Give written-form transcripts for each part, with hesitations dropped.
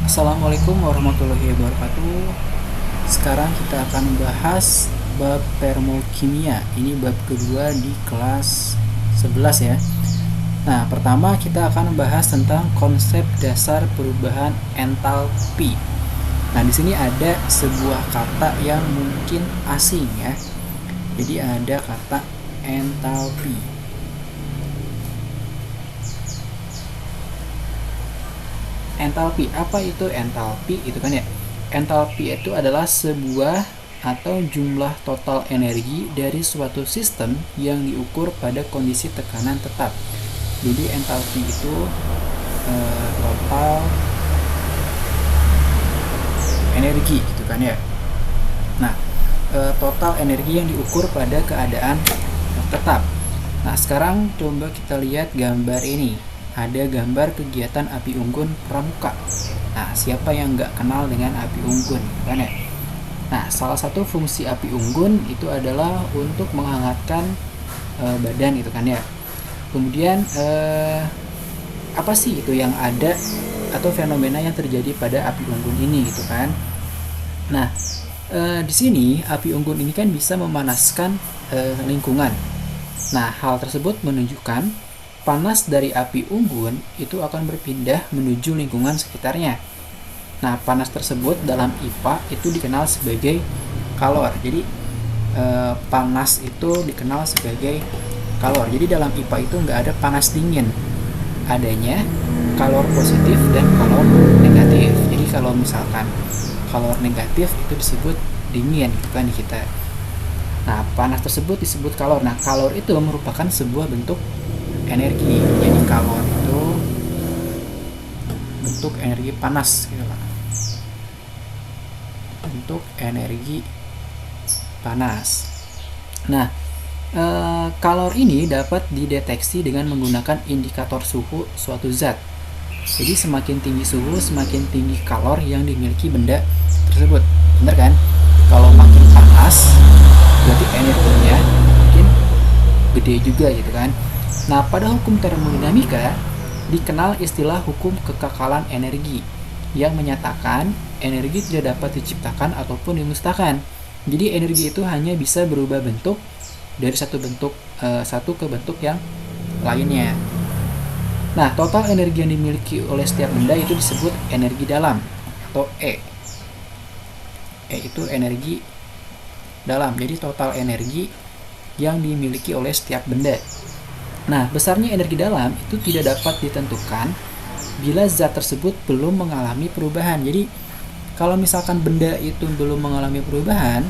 Assalamualaikum warahmatullahi wabarakatuh. Sekarang kita akan bahas bab termokimia. Ini bab kedua di kelas 11 ya. Nah, pertama kita akan membahas tentang konsep dasar perubahan entalpi. Nah, di sini ada sebuah kata yang mungkin asing ya. Jadi ada kata entalpi. Entalpi, apa itu entalpi? Itu kan ya, entalpi itu adalah sebuah atau jumlah total energi dari suatu sistem yang diukur pada kondisi tekanan tetap. Jadi entalpi itu total energi gitu kan ya. Nah, total energi yang diukur pada keadaan tetap. Nah, sekarang coba kita lihat gambar ini. Ada gambar kegiatan api unggun pramuka. Nah, siapa yang nggak kenal dengan api unggun, kan ya? Nah, salah satu fungsi api unggun itu adalah untuk menghangatkan badan, itu kan ya. Kemudian apa sih itu yang ada atau fenomena yang terjadi pada api unggun ini, gitu kan? Nah, di sini api unggun ini kan bisa memanaskan lingkungan. Nah, hal tersebut menunjukkan panas dari api unggun itu akan berpindah menuju lingkungan sekitarnya. Nah, panas tersebut dalam IPA itu dikenal sebagai kalor. Jadi, panas itu dikenal sebagai kalor. Jadi, dalam IPA itu nggak ada panas dingin. Adanya kalor positif dan kalor negatif. Jadi, kalau misalkan kalor negatif itu disebut dingin, bukan di kita. Nah, panas tersebut disebut kalor. Nah, kalor itu merupakan sebuah bentuk energi. Jadi kalor itu bentuk energi panas gitu lah. Bentuk energi panas. Nah, kalor ini dapat dideteksi dengan menggunakan indikator suhu suatu zat. Jadi semakin tinggi suhu, semakin tinggi kalor yang dimiliki benda tersebut. Bener kan? Kalau makin panas, berarti energinya makin gede juga gitu kan. Nah, pada hukum termodinamika dikenal istilah hukum kekekalan energi yang menyatakan energi tidak dapat diciptakan ataupun dimusnahkan. Jadi energi itu hanya bisa berubah bentuk dari satu ke bentuk yang lainnya. Nah, total energi yang dimiliki oleh setiap benda itu disebut energi dalam atau E. E itu energi dalam. Jadi total energi yang dimiliki oleh setiap benda. Nah, besarnya energi dalam itu tidak dapat ditentukan bila zat tersebut belum mengalami perubahan. Jadi, kalau misalkan benda itu belum mengalami perubahan,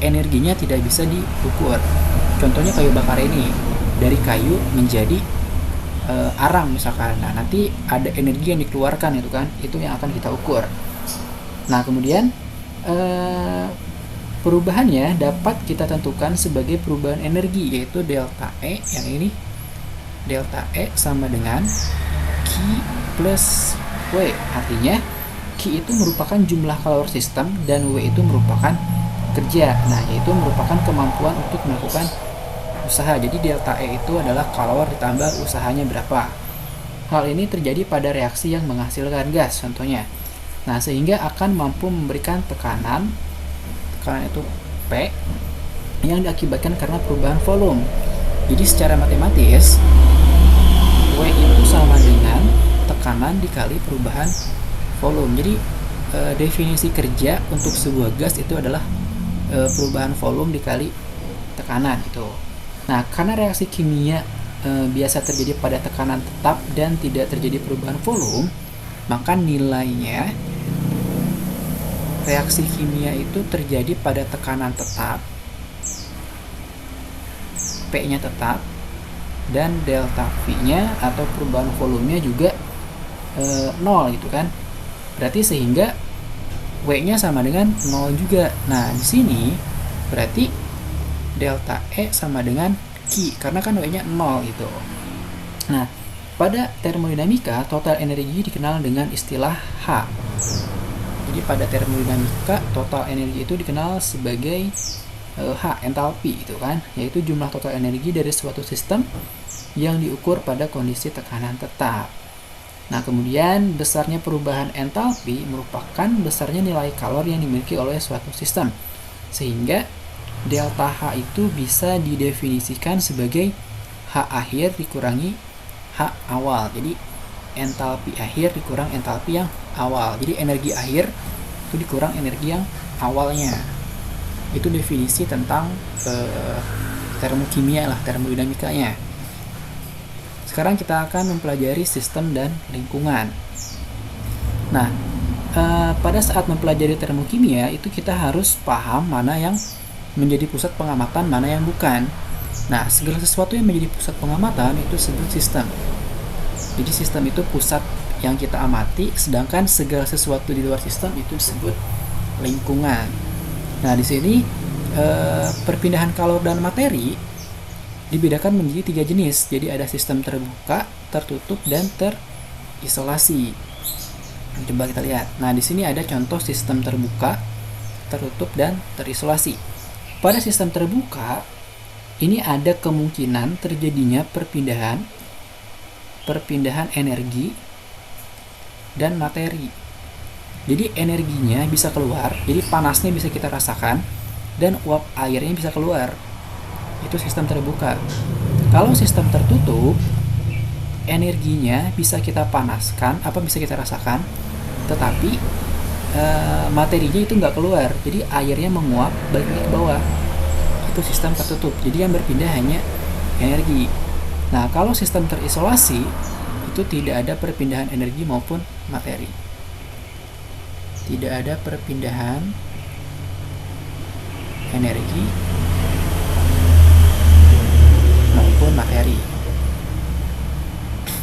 energinya tidak bisa diukur. Contohnya kayu bakar ini, dari kayu menjadi arang misalkan. Nah, nanti ada energi yang dikeluarkan itu kan, itu yang akan kita ukur. Nah, kemudian perubahannya dapat kita tentukan sebagai perubahan energi, yaitu delta E yang ini. Delta E sama dengan Q plus W. Artinya Q itu merupakan jumlah kalor sistem dan W itu merupakan kerja. Nah, yaitu merupakan kemampuan untuk melakukan usaha. Jadi delta E itu adalah kalor ditambah usahanya berapa. Hal ini terjadi pada reaksi yang menghasilkan gas contohnya. Nah, sehingga akan mampu memberikan tekanan itu P yang diakibatkan karena perubahan volume. Jadi secara matematis W itu sama dengan tekanan dikali perubahan volume. Jadi definisi kerja untuk sebuah gas itu adalah perubahan volume dikali tekanan itu. Nah, karena reaksi kimia biasa terjadi pada tekanan tetap dan tidak terjadi perubahan volume, maka nilainya reaksi kimia itu terjadi pada tekanan tetap, P-nya tetap, dan delta V-nya atau perubahan volumenya juga 0 gitu kan. Berarti sehingga W-nya sama dengan 0 juga. Nah, di sini berarti delta E sama dengan Q karena kan W-nya 0 gitu. Nah, pada termodinamika total energi dikenal dengan istilah H. Jadi pada termodinamika total energi itu dikenal sebagai H, entalpi itu kan, yaitu jumlah total energi dari suatu sistem yang diukur pada kondisi tekanan tetap. Nah, kemudian besarnya perubahan entalpi merupakan besarnya nilai kalor yang dimiliki oleh suatu sistem. Sehingga delta H itu bisa didefinisikan sebagai H akhir dikurangi H awal. Jadi entalpi akhir dikurang entalpi yang awal. Jadi energi akhir itu dikurang energi yang awalnya. Itu definisi tentang termokimia lah, termodinamikanya. Sekarang kita akan mempelajari sistem dan lingkungan. Nah, pada saat mempelajari termokimia itu kita harus paham mana yang menjadi pusat pengamatan, mana yang bukan. Nah, segala sesuatu yang menjadi pusat pengamatan itu disebut sistem. Jadi sistem itu pusat yang kita amati, sedangkan segala sesuatu di luar sistem itu disebut lingkungan. Nah, di sini perpindahan kalor dan materi dibedakan menjadi 3 jenis. Jadi ada sistem terbuka, tertutup, dan terisolasi. Coba kita lihat. Nah, di sini ada contoh sistem terbuka, tertutup, dan terisolasi. Pada sistem terbuka, ini ada kemungkinan terjadinya perpindahan energi dan materi. Jadi energinya bisa keluar, jadi panasnya bisa kita rasakan, dan uap airnya bisa keluar. Itu sistem terbuka. Kalau sistem tertutup, energinya bisa kita panaskan, bisa kita rasakan, tetapi materinya itu nggak keluar, jadi airnya menguap balik ke bawah. Itu sistem tertutup. Jadi yang berpindah hanya energi. Nah, kalau sistem terisolasi itu tidak ada perpindahan energi maupun materi. Tidak ada perpindahan energi maupun materi.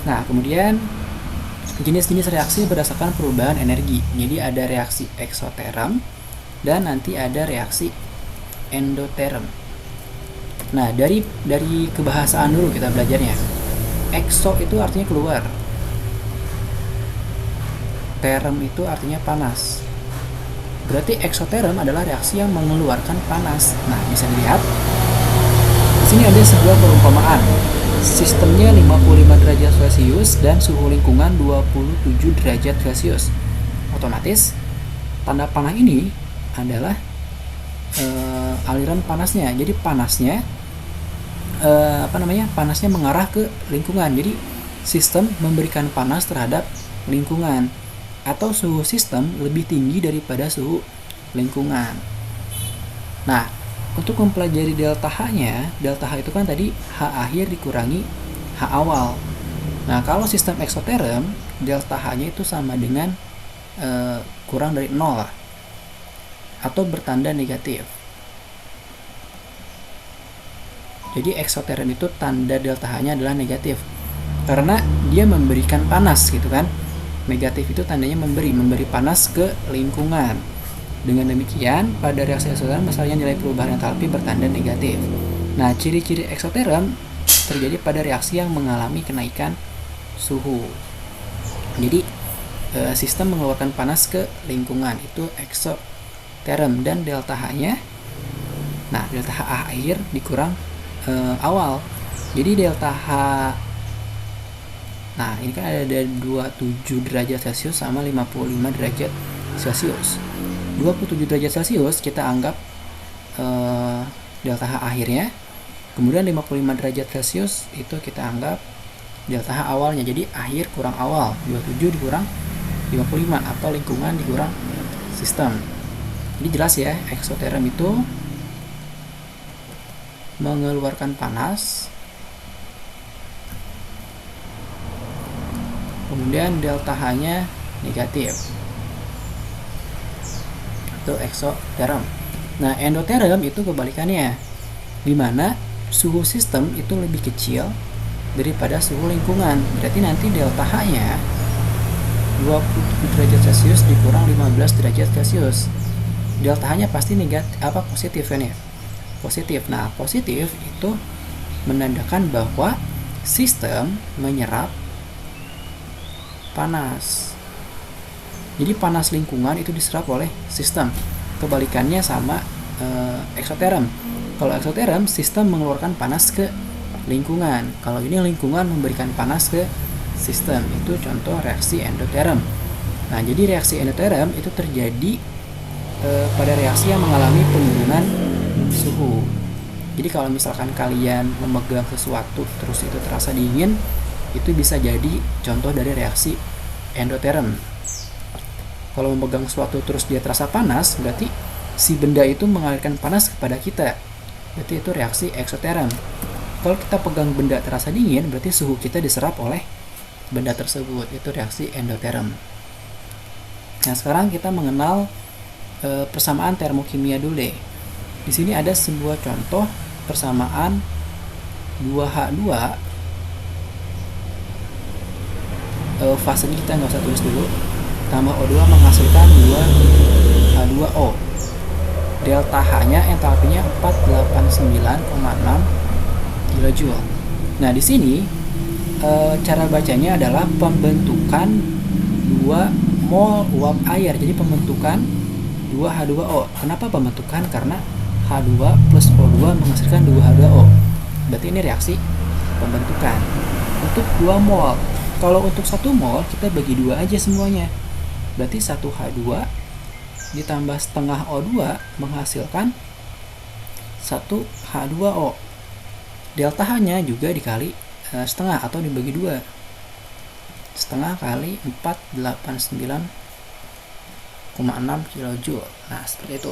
Nah, kemudian jenis-jenis reaksi berdasarkan perubahan energi. Jadi ada reaksi eksoterm dan nanti ada reaksi endoterm. Nah, dari kebahasaan dulu kita belajarnya. Ekso itu artinya keluar. Term itu artinya panas. Berarti eksoterm adalah reaksi yang mengeluarkan panas. Nah, bisa dilihat di sini ada sebuah perumpamaan. Sistemnya 55 derajat Celcius dan suhu lingkungan 27 derajat Celcius. Otomatis tanda panah ini adalah aliran panasnya. Jadi panasnya panasnya mengarah ke lingkungan. Jadi sistem memberikan panas terhadap lingkungan, atau suhu sistem lebih tinggi daripada suhu lingkungan. Nah, untuk mempelajari delta H-nya, delta H itu kan tadi H akhir dikurangi H awal. Nah, kalau sistem eksoterm, delta H-nya itu sama dengan kurang dari 0 lah, atau bertanda negatif. Jadi eksoterm itu tanda delta H-nya adalah negatif, karena dia memberikan panas gitu kan. Negatif itu tandanya memberi panas ke lingkungan. Dengan demikian, pada reaksi eksoterm misalnya nilai perubahan entalpi bertanda negatif. Nah, ciri-ciri eksoterm terjadi pada reaksi yang mengalami kenaikan suhu. Jadi, sistem mengeluarkan panas ke lingkungan, itu eksoterm, dan delta H-nya, nah delta H akhir dikurang awal. Jadi delta H, nah ini kan ada 27 derajat Celcius sama 55 derajat Celcius. 27 derajat Celcius kita anggap delta H akhirnya, kemudian 55 derajat Celcius itu kita anggap delta H awalnya. Jadi akhir kurang awal, 27 dikurang 55, atau lingkungan dikurang sistem. Jadi jelas ya, eksoterm itu mengeluarkan panas, kemudian delta H-nya negatif, itu eksoterm. Nah, endoterm itu kebalikannya, dimana suhu sistem itu lebih kecil daripada suhu lingkungan. Berarti nanti delta H-nya 27 derajat Celcius dikurang 15 derajat Celcius. Delta H-nya pasti negatif, positif kan ya? Positif. Nah, positif itu menandakan bahwa sistem menyerap panas. Jadi panas lingkungan itu diserap oleh sistem. Kebalikannya sama eksoterm. Kalau eksoterm, sistem mengeluarkan panas ke lingkungan. Kalau ini lingkungan memberikan panas ke system. Itu contoh reaksi endoterm. Nah, jadi reaksi endoterm itu terjadi pada reaksi yang mengalami penurunan suhu. Jadi kalau misalkan kalian memegang sesuatu terus itu terasa dingin, itu bisa jadi contoh dari reaksi endoterm. Kalau memegang sesuatu terus dia terasa panas, berarti si benda itu mengalirkan panas kepada kita. Berarti itu reaksi eksoterm. Kalau kita pegang benda terasa dingin, berarti suhu kita diserap oleh benda tersebut. Itu reaksi endoterm. Nah, sekarang kita mengenal persamaan termokimia dulu deh. Di sini ada sebuah contoh persamaan 2H2. Fasenya kita nggak usah tulis dulu. Tambah O2 menghasilkan 2H2O. Delta H-nya entalpinya 489,6 kJ. Nah, di sini cara bacanya adalah pembentukan 2 mol uap air. Jadi pembentukan 2H2O. Kenapa pembentukan? Karena H2 plus O2 menghasilkan 2H2O. Berarti ini reaksi pembentukan. Untuk 2 mol. Kalau untuk 1 mol kita bagi 2 aja semuanya. Berarti 1H2 ditambah setengah O2 menghasilkan 1H2O. Delta H-nya juga dikali setengah atau dibagi 2. Setengah kali 489,6 kJ. Nah, seperti itu.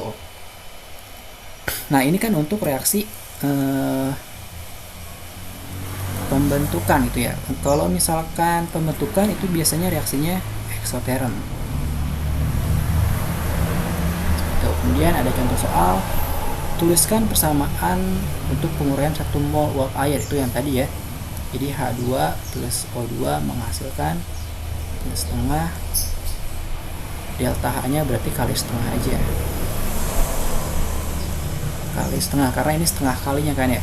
Nah, ini kan untuk reaksi pembentukan itu ya. Kalau misalkan pembentukan itu biasanya reaksinya eksoterm. Kemudian ada contoh soal, tuliskan persamaan untuk penguraian 1 mol uap air, itu yang tadi ya. Jadi H2 plus O2 menghasilkan setengah, delta H-nya berarti kali setengah aja. Kali setengah, karena ini setengah kalinya kan ya.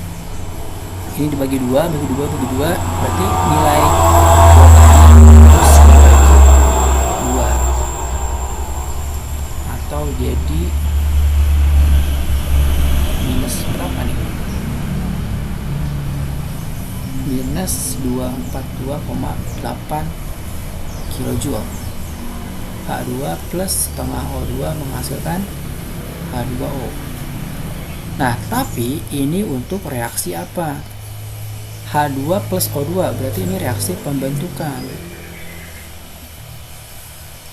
Ini dibagi 2, bagi 2, bagi 2, berarti nilai delta H-nya terus dibagi 2. Atau jadi minus berapa nih? Minus 242,8 kJ. H2 plus setengah O2 menghasilkan H2O. Nah, tapi ini untuk reaksi apa? H2 plus O2, berarti ini reaksi pembentukan.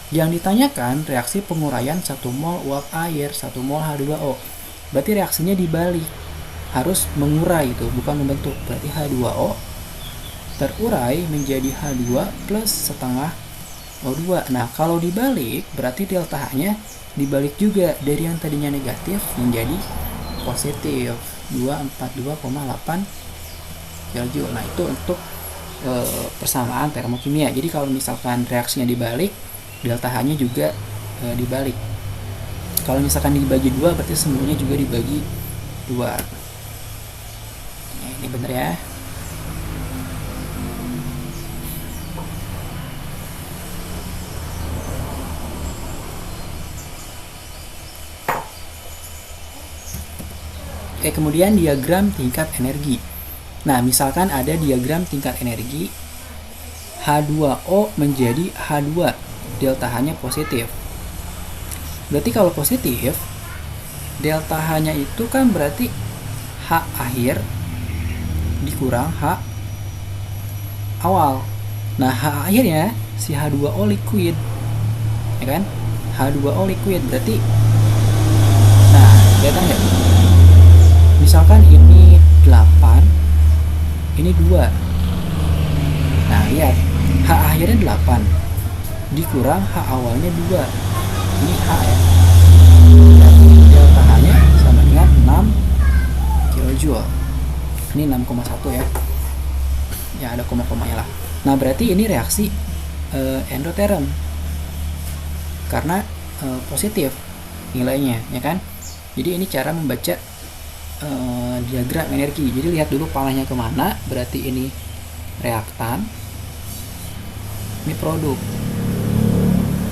Yang ditanyakan reaksi penguraian 1 mol uap air, 1 mol H2O. Berarti reaksinya dibalik. Harus mengurai itu, bukan membentuk. Berarti H2O terurai menjadi H2 plus setengah O2. Nah, kalau dibalik, berarti delta H-nya dibalik juga. Dari yang tadinya negatif menjadi positif, 242,8 kJ. Nah, itu untuk persamaan termokimia. Jadi kalau misalkan reaksinya dibalik, delta H-nya juga dibalik. Kalau misalkan dibagi 2, berarti semuanya juga dibagi 2. Nah, ini bener ya. Oke, kemudian diagram tingkat energi. Nah, misalkan ada diagram tingkat energi, H2O menjadi H2, delta H-nya positif. Berarti kalau positif, delta H-nya itu kan berarti H akhir dikurang H awal. Nah, H akhirnya si H2O liquid, ya kan? H2O liquid berarti, nah, kelihatan nggak? Misalkan ini 8, ini 2. Nah, lihat, H akhirnya 8 dikurang H awalnya 2. Ini H ya. Berarti delta H-nya sama dengan 6 kJ. Ini 6,1 ya. Ya, ada koma-komanya lah. Nah, berarti ini reaksi endoterm. Karena positif nilainya, ya kan? Jadi ini cara membaca diagram energi. Jadi lihat dulu panahnya kemana, berarti ini reaktan, ini produk.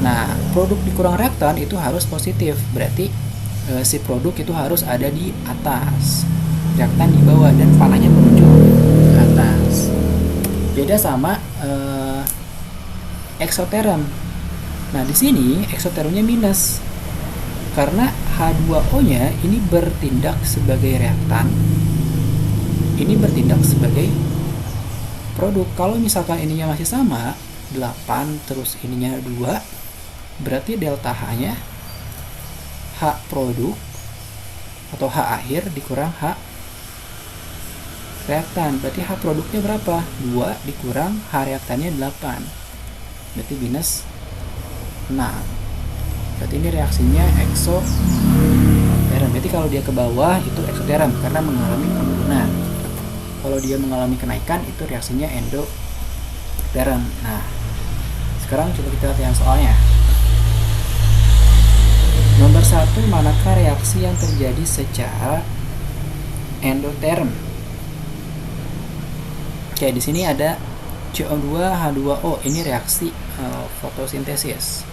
Nah, produk dikurang reaktan itu harus positif, berarti si produk itu harus ada di atas, reaktan di bawah, dan panahnya menuju ke atas. Beda sama eksoterm. Nah, di sini eksotermnya minus karena H2O-nya ini bertindak sebagai reaktan, ini bertindak sebagai produk. Kalau misalkan ininya masih sama 8 terus ininya 2, berarti delta H-nya H produk atau H akhir dikurang H reaktan. Berarti H produknya berapa? 2 dikurang H reaktannya 8, berarti minus 6. Berarti ini reaksinya eksoterm. Berarti kalau dia ke bawah itu eksoterm karena mengalami penurunan. Kalau dia mengalami kenaikan itu reaksinya endoterm. Nah, sekarang coba kita lihat yang soalnya. Nomor 1, manakah reaksi yang terjadi secara endoterm? Oke, di sini ada CO2 H2O, ini reaksi fotosintesis.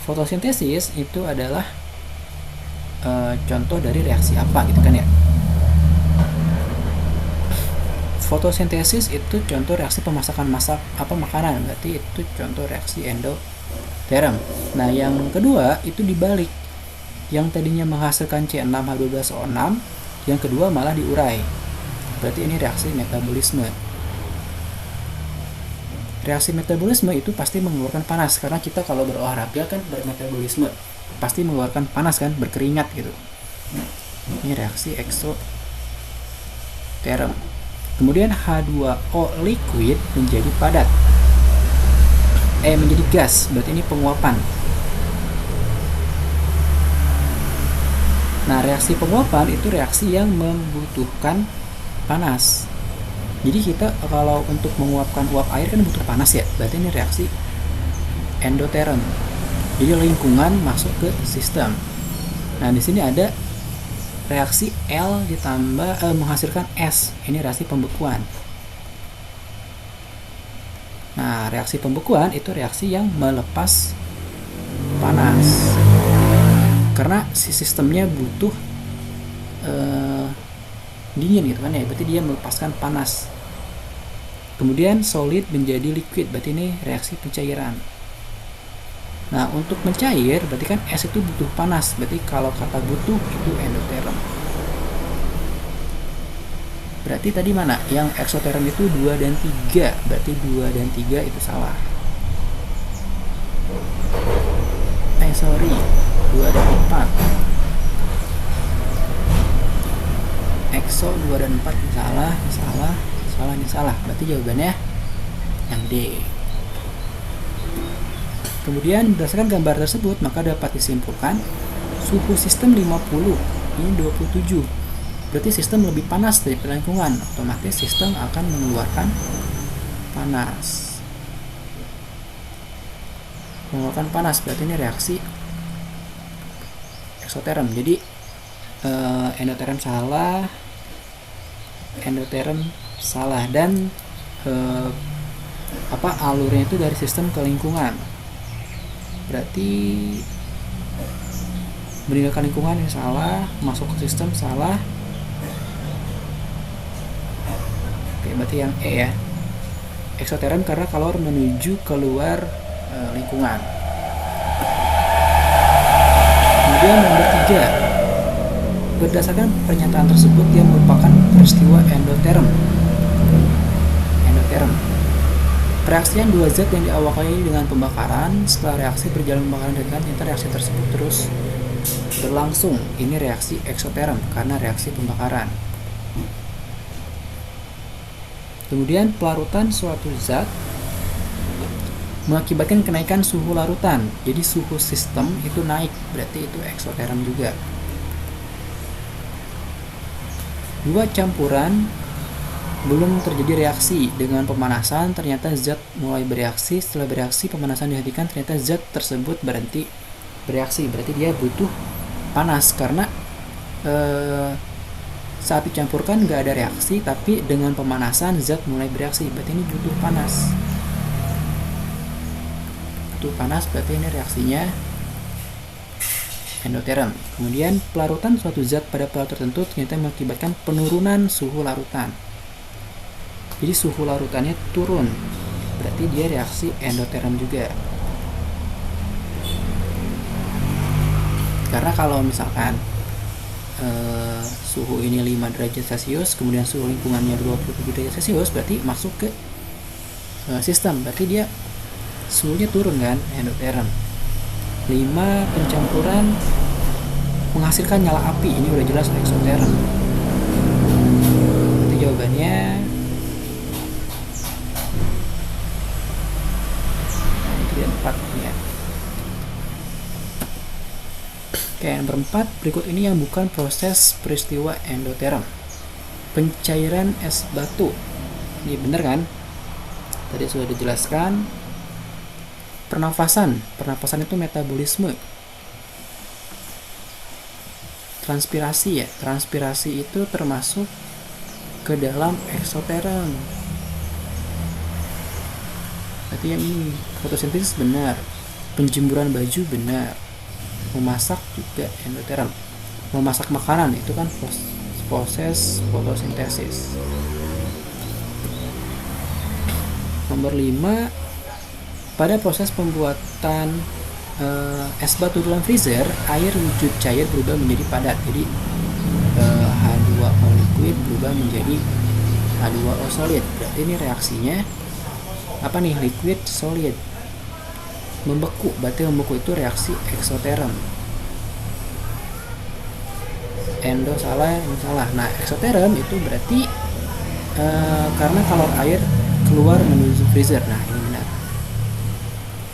Fotosintesis itu adalah contoh dari reaksi apa gitu kan ya. Fotosintesis itu contoh reaksi pemasakan makanan, berarti itu contoh reaksi endoterm. Nah, yang kedua itu dibalik. Yang tadinya menghasilkan C6H12O6, yang kedua malah diurai. Berarti ini reaksi metabolisme. Reaksi metabolisme itu pasti mengeluarkan panas, karena kita kalau berolahraga kan bermetabolisme, pasti mengeluarkan panas kan, berkeringat gitu. Ini reaksi eksoterm. Kemudian H2O liquid menjadi padat, menjadi gas, berarti ini penguapan. Nah, reaksi penguapan itu reaksi yang membutuhkan panas. Jadi kita kalau untuk menguapkan uap air kan butuh panas ya, berarti ini reaksi endoterm. Jadi lingkungan masuk ke sistem. Nah, di sini ada reaksi L ditambah menghasilkan S. Ini reaksi pembekuan. Nah, reaksi pembekuan itu reaksi yang melepas panas. Karena si sistemnya butuh dingin gitu kan ya, berarti dia melepaskan panas. Kemudian solid menjadi liquid, berarti ini reaksi pencairan. Nah, untuk mencair berarti kan es itu butuh panas, berarti kalau kata butuh itu endoterm. Berarti tadi mana? Yang eksoterm itu 2 dan 3, berarti 2 dan 3 itu salah. 2 dan 4. Exo 2 dan 4 salah. Berarti jawabannya yang D. Kemudian berdasarkan gambar tersebut maka dapat disimpulkan suhu sistem 50, ini 27. Berarti sistem lebih panas dari lingkungan, otomatis sistem akan mengeluarkan panas. Berarti ini reaksi eksoterm. Jadi endoterm salah, dan alurnya itu dari sistem ke lingkungan. Berarti meninggalkan lingkungan yang salah, masuk ke sistem salah. Oke, berarti yang E ya. Eksoterm karena kalor menuju keluar lingkungan. Kemudian nomor 3. Berdasarkan pernyataan tersebut, dia merupakan peristiwa endoterm. Pereaksian dua zat yang diawali dengan pembakaran, setelah reaksi berjalan pembakaran dengan ternyata reaksi tersebut terus berlangsung. Ini reaksi eksoterm karena reaksi pembakaran. Kemudian pelarutan suatu zat mengakibatkan kenaikan suhu larutan. Jadi suhu sistem itu naik, berarti itu eksoterm juga. 2 campuran belum terjadi reaksi dengan pemanasan, ternyata zat mulai bereaksi. Setelah bereaksi pemanasan dihentikan, ternyata zat tersebut berhenti bereaksi. Berarti dia butuh panas karena saat dicampurkan nggak ada reaksi, tapi dengan pemanasan zat mulai bereaksi. Berarti ini butuh panas. Berarti ini reaksinya endoterm. Kemudian pelarutan suatu zat pada pelarutan tertentu ternyata mengakibatkan penurunan suhu larutan. Jadi suhu larutannya turun, berarti dia reaksi endoterm juga. Karena kalau misalkan suhu ini 5 derajat Celcius, kemudian suhu lingkungannya 27 derajat Celcius, berarti masuk ke sistem, berarti dia suhunya turun kan, endoterm. 5 pencampuran menghasilkan nyala api, ini udah jelas eksoterm. Itu jawabannya. Nah, itu dia 4 ya. Oke, yang berempat, berikut ini yang bukan proses peristiwa endoterm. Pencairan es batu. Ini bener kan? Tadi sudah dijelaskan. Pernafasan itu metabolisme. Transpirasi ya, transpirasi itu termasuk ke dalam eksoterm. Berarti yang ini, fotosintesis benar, penjemburan baju benar, memasak juga endoterm. Memasak makanan itu kan proses fotosintesis. Nomor 5, pada proses pembuatan es batu dalam freezer, air wujud cair berubah menjadi padat. Jadi H2O liquid berubah menjadi H2O solid. Berarti ini reaksinya apa nih? Liquid solid. Membeku, berarti membeku itu reaksi eksoterm. Endo salah, yang salah. Nah, eksoterm itu berarti karena kalor air keluar menuju freezer. Nah, ini benar.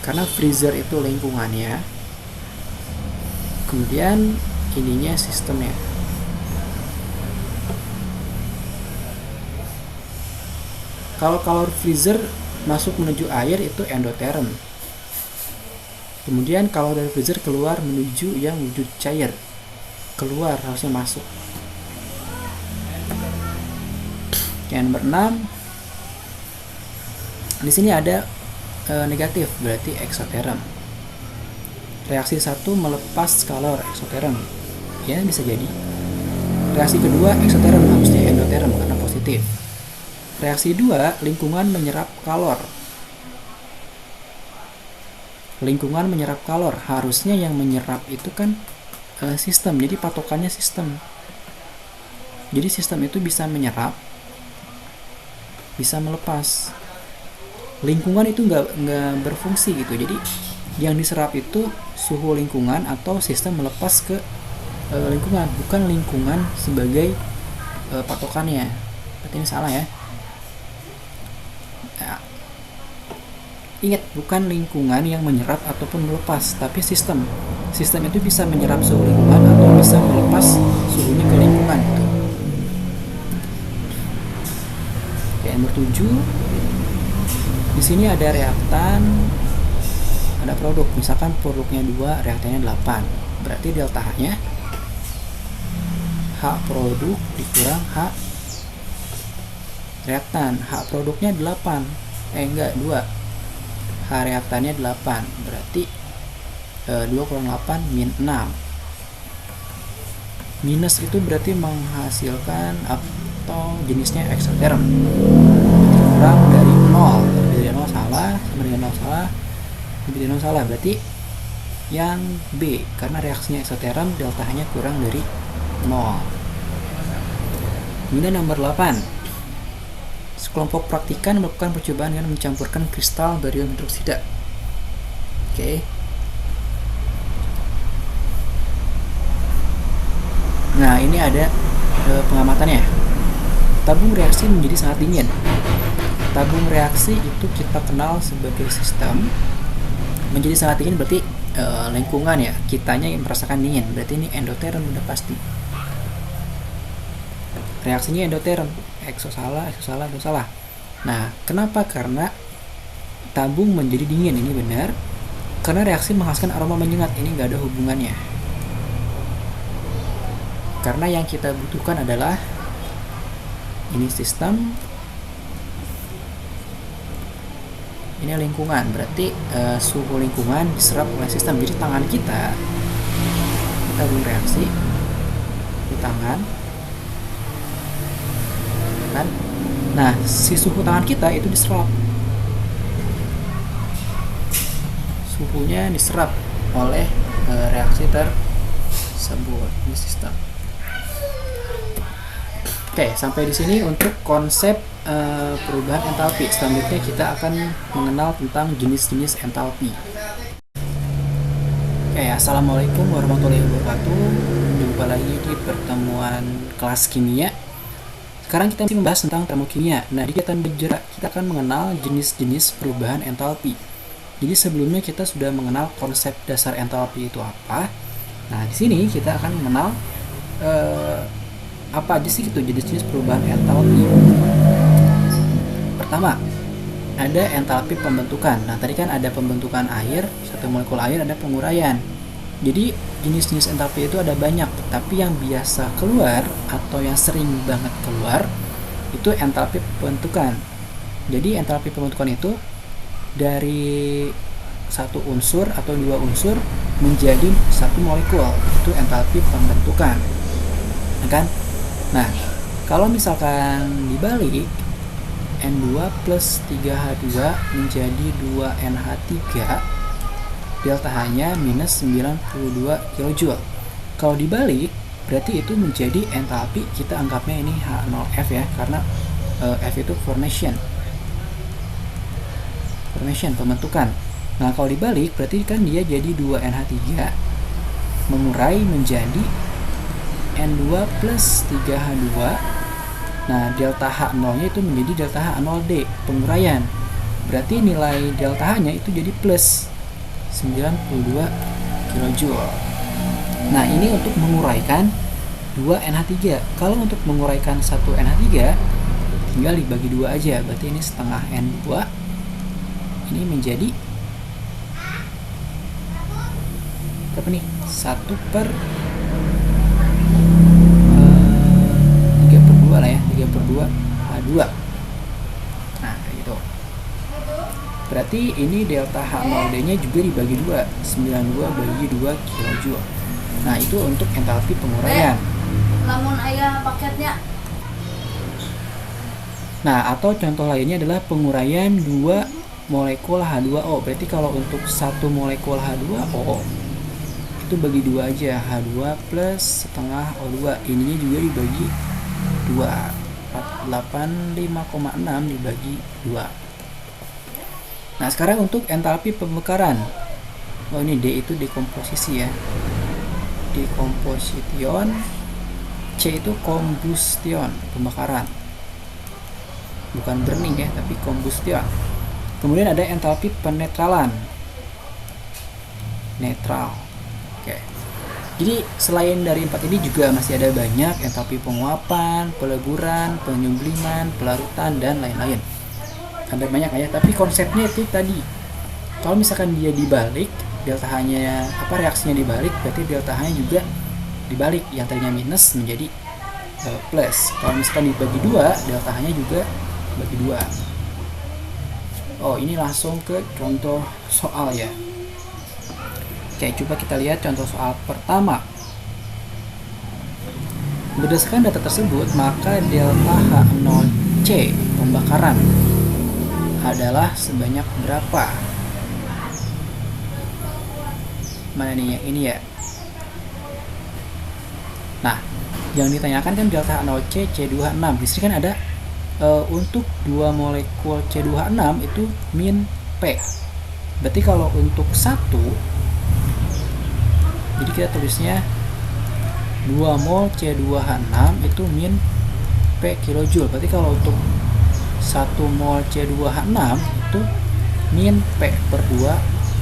Karena freezer itu lingkungannya, kemudian ininya sistemnya. Kalau kalor freezer masuk menuju air itu endoterm. Kemudian kalau dari freezer keluar menuju yang wujud cair, keluar harusnya masuk. Yang nomor 6, di sini ada negatif, berarti eksoterm. Reaksi 1 melepas kalor, eksoterm. Ya, bisa jadi. Reaksi kedua eksoterm, harusnya endoterm karena positif. Reaksi 2, lingkungan menyerap kalor. Lingkungan menyerap kalor, harusnya yang menyerap itu kan sistem, jadi patokannya sistem. Jadi sistem itu bisa menyerap, bisa melepas. Lingkungan itu nggak berfungsi gitu. Jadi yang diserap itu suhu lingkungan atau sistem melepas ke lingkungan, bukan lingkungan sebagai patokannya. Berarti ini salah ya. Nah, ingat, bukan lingkungan yang menyerap ataupun melepas, tapi sistem. Sistem itu bisa menyerap suhu lingkungan atau bisa melepas suhunya ke lingkungan gitu. Oke, nomor 7. Di sini ada reaktan, ada produk. Misalkan produknya 2, reaktannya 8. Berarti delta H-nya H produk dikurang H reaktan. H produknya 8. 2. H reaktannya 8. Berarti 2 kurang 8 min 6. Minus itu berarti menghasilkan atau jenisnya eksoterm. Kurang dari 0. Dari 0 salah, sama dengan 0 salah, lebih dari 0 salah. Berarti yang B, karena reaksinya eksoterm, delta H-nya kurang dari 0. Kemudian nomor 8. Sekelompok praktikan melakukan percobaan dengan mencampurkan kristal barium hidroksida. Oke. Nah, ini ada pengamatannya. Tabung reaksi menjadi sangat dingin. Tabung reaksi itu kita kenal sebagai sistem. Menjadi sangat dingin berarti lingkungan ya, kitanya yang merasakan dingin. Berarti ini endoterm udah pasti. Reaksinya endoterm. Ekso salah. Nah, kenapa? Karena tabung menjadi dingin, ini benar. Karena reaksi menghasilkan aroma menyengat, ini nggak ada hubungannya. Karena yang kita butuhkan adalah ini sistem, ini lingkungan. Berarti suhu lingkungan diserap oleh sistem. Jadi tangan kita bereaksi di tangan kan, Nah, si suhu tangan kita itu diserap. Suhunya diserap oleh reaksi tersebut di sistem. Oke, sampai di sini untuk konsep perubahan entalpi. Selanjutnya kita akan mengenal tentang jenis-jenis entalpi. Oke, assalamualaikum warahmatullahi wabarakatuh. Jumpa lagi di pertemuan kelas kimia. Sekarang kita masih membahas tentang termokimia. Nah, di kegiatan bergerak kita akan mengenal jenis-jenis perubahan entalpi. Jadi sebelumnya kita sudah mengenal konsep dasar entalpi itu apa. Nah, di sini kita akan mengenal apa aja sih itu jenis-jenis perubahan entalpi. Pertama, ada entalpi pembentukan. Nah, tadi kan ada pembentukan air, satu molekul air, ada penguraian. Jadi jenis-jenis entalpi itu ada banyak, tapi yang biasa keluar atau yang sering banget keluar itu entalpi pembentukan. Jadi entalpi pembentukan itu dari satu unsur atau dua unsur menjadi satu molekul, itu entalpi pembentukan, kan? Nah, kalau misalkan dibalik N2 plus 3H2 menjadi 2NH3, delta H-nya minus 92 kJ. Kalau dibalik, berarti itu menjadi entalpi, kita anggapnya ini H0F ya, karena F itu formation, pembentukan. Nah, kalau dibalik, berarti kan dia jadi 2NH3 mengurai menjadi N2 plus 3H2. Nah, delta H0-nya itu menjadi delta H0D, penguraian. Berarti nilai delta H-nya itu jadi plus 92 kJ. Nah, ini untuk menguraikan 2NH3. Kalau untuk menguraikan 1NH3, tinggal dibagi 2 aja. Berarti ini setengah N2. Ini menjadi berapa nih? 3/2 lah ya, 3/2 H2. Nah, kayak gitu. Berarti ini delta H0D-nya juga dibagi 2, 92 bagi 2 kJ. Nah, itu untuk entalpi penguraian. Lamun ayah paketnya. Nah, atau contoh lainnya adalah penguraian 2 molekul H2O. Berarti kalau untuk satu molekul H2O itu bagi 2 aja, H2 plus setengah O2. Ininya juga dibagi 2, 85,6 dibagi 2. Nah, sekarang untuk entalpi pembakaran. Oh, ini D itu dekomposisi ya, dekomposition. C itu combustion, pembakaran, bukan burning ya, tapi combustion. Kemudian ada entalpi penetralan, netral. Oke. Jadi selain dari 4 ini juga masih ada banyak entalpi penguapan, peleburan, penyubliman, pelarutan, dan lain-lain. Ada banyak ya, tapi konsepnya itu tadi. Kalau misalkan dia dibalik, delta H-nya reaksinya dibalik, berarti delta H-nya juga dibalik, yang tadinya minus menjadi plus. Kalau misalkan dibagi 2, delta H-nya juga bagi 2. Oh, ini langsung ke contoh soal ya. Oke, coba kita lihat contoh soal pertama. Berdasarkan data tersebut, maka delta H0C pembakaran adalah sebanyak berapa? Mana nih yang ini ya? Nah, yang ditanyakan kan delta H0C C2H6. Di sini kan ada untuk 2 molekul C2H6 itu min P. Berarti kalau untuk 1, jadi kita tulisnya 2 mol C2H6 itu min P kilojoule. Berarti kalau untuk 1 mol C2H6 itu min P per 2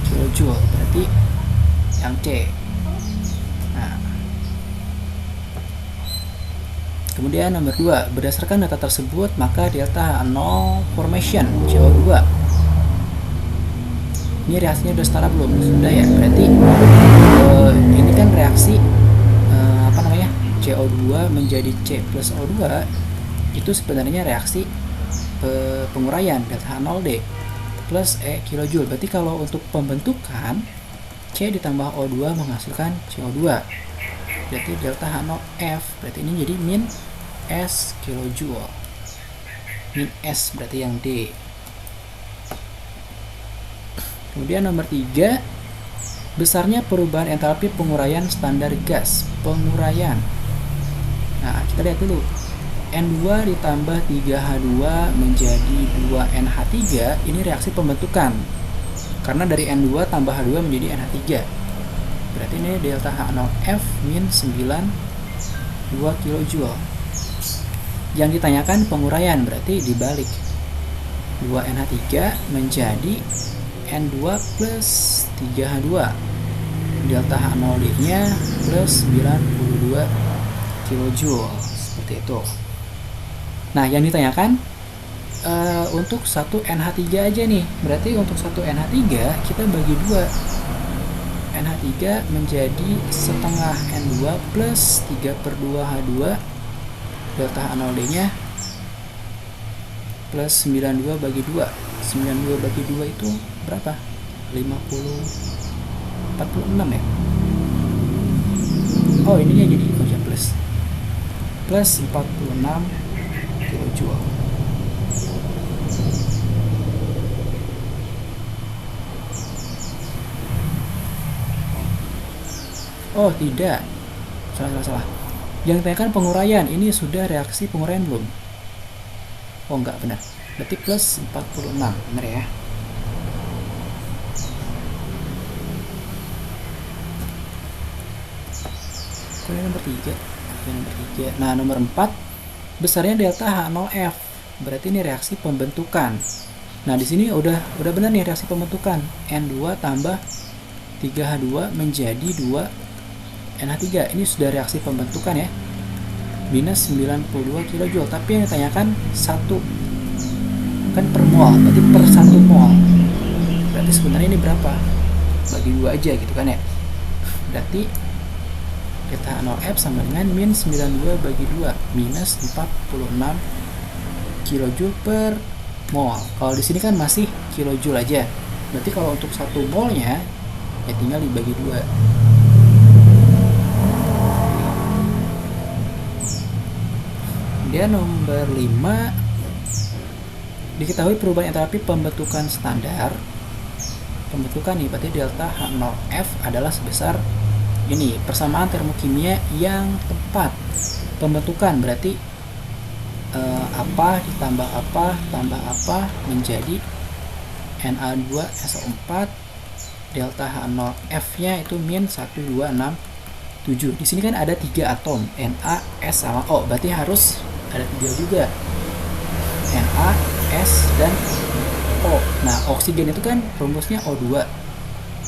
kilojoule. Berarti yang C. Nah, kemudian nomor 2, berdasarkan data tersebut maka delta H0 formation CO2. Ini reaksinya udah setara belum? Sudah ya. Berarti ini kan reaksi CO2 menjadi C plus O2 itu sebenarnya reaksi penguraian delta H0D plus E kilojoule. Berarti kalau untuk pembentukan C ditambah O2 menghasilkan CO2. Berarti delta H0F. Berarti ini jadi min S kilojoule. min S berarti yang D. Kemudian nomor 3, besarnya perubahan entalpi penguraian standar gas. Penguraian. Nah, kita lihat dulu. N2 ditambah 3H2 menjadi 2NH3, ini reaksi pembentukan. Karena dari N2 tambah H2 menjadi NH3. Berarti ini delta H0F min 92 kJ. Yang ditanyakan penguraian, berarti dibalik. 2NH3 menjadi N2 plus 3H2. Delta H0D-nya plus 92 kJ. Seperti itu. Nah, yang ditanyakan untuk 1 NH3 aja nih. Berarti untuk 1 NH3 kita bagi 2. NH3 menjadi setengah N2 plus 3/2 H2. Delta H0D-nya plus 92 bagi 2. 92 bagi 2 itu berapa? 46 ya? Oh, ininya jadi plus 46 kJ. Oh, tidak. Salah. Yang ditanyakan penguraian, ini sudah reaksi penguraian belum? Oh, enggak, benar. Berarti plus 46, benar ya. Ini nomor 3. Nah, nomor 4, besarnya delta H0F. Berarti ini reaksi pembentukan. Nah, di sini udah benar nih reaksi pembentukan. N2 tambah 3H2 menjadi 2NH3. Ini sudah reaksi pembentukan ya. Minus 92 kJ. Tapi yang ditanyakan 1 kan per mol, berarti per 1 mol. Berarti sebenarnya ini berapa? Bagi 2 aja gitu kan ya. Berarti delta H0F sama dengan min 92 bagi 2 minus 46 kJ per mol. Kalau di sini kan masih kilojoule aja. Berarti kalau untuk 1 molnya ya tinggal dibagi 2. Kemudian nomor 5, diketahui perubahan entalpi pembentukan standar. Pembentukan nih, berarti delta H0F adalah sebesar ini, persamaan termokimia yang tepat. Pembentukan berarti apa ditambah apa tambah apa menjadi Na2SO4. Delta H0F-nya itu min 1267. Di sini kan ada 3 atom, Na, S sama O. Berarti harus ada 3 juga. Na, S, dan O. Nah, oksigen itu kan rumusnya O2.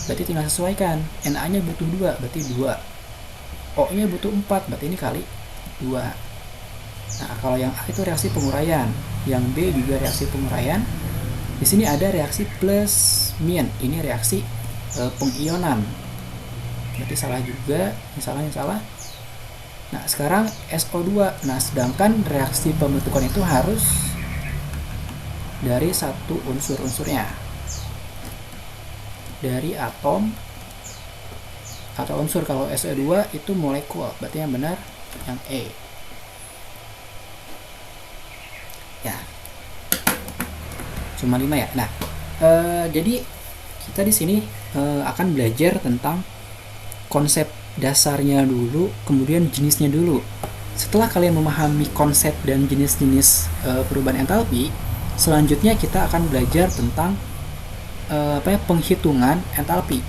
Berarti tinggal sesuaikan. Na-nya butuh 2, berarti 2. O-nya butuh 4, berarti ini kali 2. Nah, kalau yang A itu reaksi penguraian, yang B juga reaksi penguraian. Di sini ada reaksi plus min. Ini reaksi pengionan. Berarti salah juga, yang salah. Nah, sekarang SO2. Nah, sedangkan reaksi pembentukan itu harus dari satu unsur-unsurnya. Dari atom atau unsur. Kalau SO2 itu molekul, berarti yang benar yang E. Ya. Cuma 5 ya. Nah, jadi kita di sini akan belajar tentang konsep dasarnya dulu, kemudian jenisnya dulu. Setelah kalian memahami konsep dan jenis-jenis perubahan entalpi, selanjutnya kita akan belajar tentang penghitungan entalpi.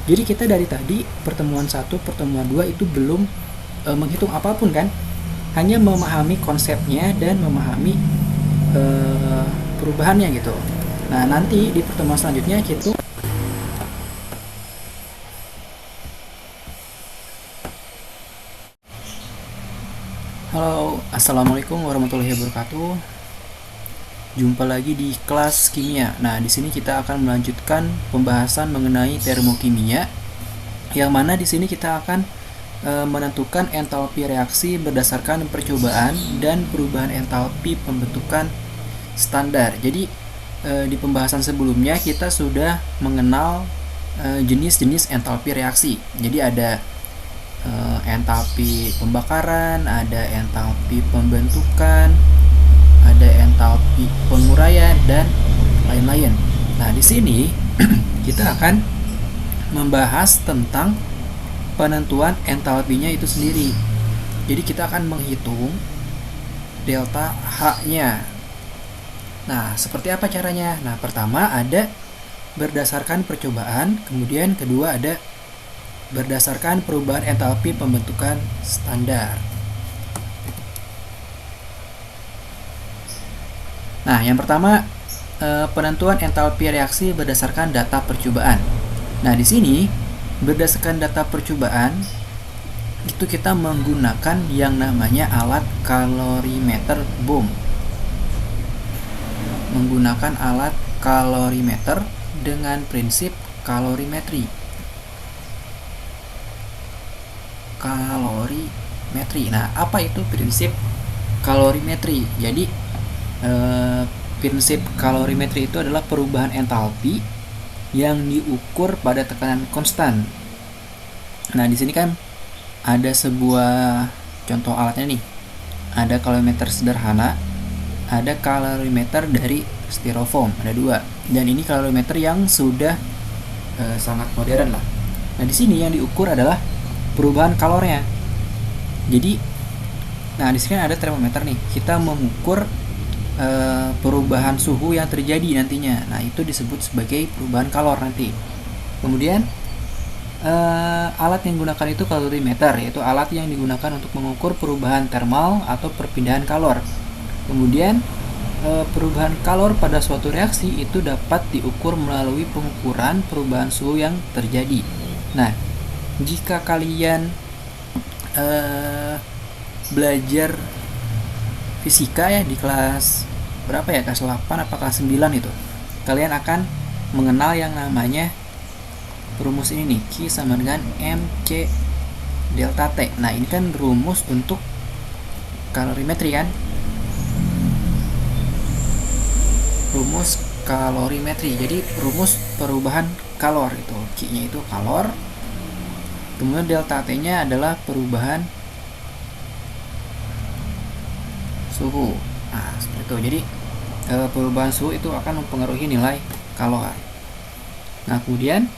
Jadi kita dari tadi pertemuan 1, pertemuan 2 itu belum menghitung apapun kan, hanya memahami konsepnya dan memahami perubahannya gitu. Nah, nanti di pertemuan selanjutnya kita Halo, assalamualaikum warahmatullahi wabarakatuh. Jumpa lagi di kelas kimia. Nah, di sini kita akan melanjutkan pembahasan mengenai termokimia, yang mana di sini kita akan menentukan entalpi reaksi berdasarkan percobaan dan perubahan entalpi pembentukan standar. Jadi di pembahasan sebelumnya kita sudah mengenal jenis-jenis entalpi reaksi. Jadi ada entalpi pembakaran, ada entalpi pembentukan, ada entalpi penguraian dan lain-lain. Nah, di sini kita akan membahas tentang penentuan entalpinya itu sendiri. Jadi kita akan menghitung delta H-nya. Nah, seperti apa caranya? Nah, pertama ada berdasarkan percobaan, kemudian kedua ada berdasarkan perubahan entalpi pembentukan standar. Nah, yang pertama penentuan entalpi reaksi berdasarkan data percobaan. Nah, di sini berdasarkan data percobaan itu kita menggunakan yang namanya alat kalorimeter boom. Menggunakan alat kalorimeter dengan prinsip kalorimetri. Kalorimetri. Nah, apa itu prinsip kalorimetri? Jadi prinsip kalorimetri itu adalah perubahan entalpi yang diukur pada tekanan konstan. Nah, di sini kan ada sebuah contoh alatnya nih. Ada kalorimeter sederhana, ada kalorimeter dari styrofoam, ada dua. Dan ini kalorimeter yang sudah sangat modern lah. Nah, di sini yang diukur adalah perubahan kalornya. Jadi, nah di sini ada termometer nih. Kita mengukur perubahan suhu yang terjadi nantinya. Nah, itu disebut sebagai perubahan kalor nanti. Kemudian alat yang digunakan itu kalorimeter, yaitu alat yang digunakan untuk mengukur perubahan termal atau perpindahan kalor. Kemudian perubahan kalor pada suatu reaksi itu dapat diukur melalui pengukuran perubahan suhu yang terjadi. Nah, jika kalian belajar fisika ya di kelas berapa ya, kelas 8 apa kelas 9 itu, kalian akan mengenal yang namanya rumus ini nih, Q sama dengan MC delta T. Nah, ini kan rumus untuk kalorimetri kan, rumus kalorimetri. Jadi rumus perubahan kalor itu, Q-nya itu kalor, kemudian delta T-nya adalah perubahan suhu. Nah, seperti itu. Jadi perubahan suhu itu akan mempengaruhi nilai kalor. Nah, kemudian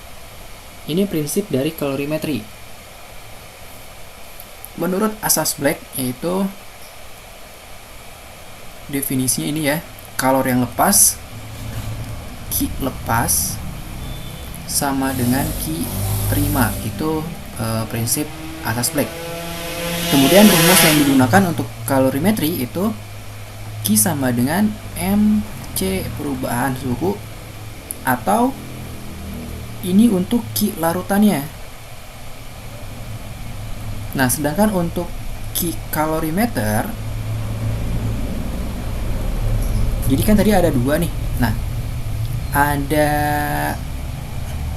ini prinsip dari kalorimetri. Menurut asas Black, yaitu definisinya ini ya, kalor yang lepas, Q lepas sama dengan Q terima. Itu prinsip asas Black. Kemudian rumus yang digunakan untuk kalorimetri itu Q sama dengan MC perubahan suhu, atau ini untuk Q larutannya. Nah, sedangkan untuk Q kalorimeter, jadi kan tadi ada dua nih. Nah,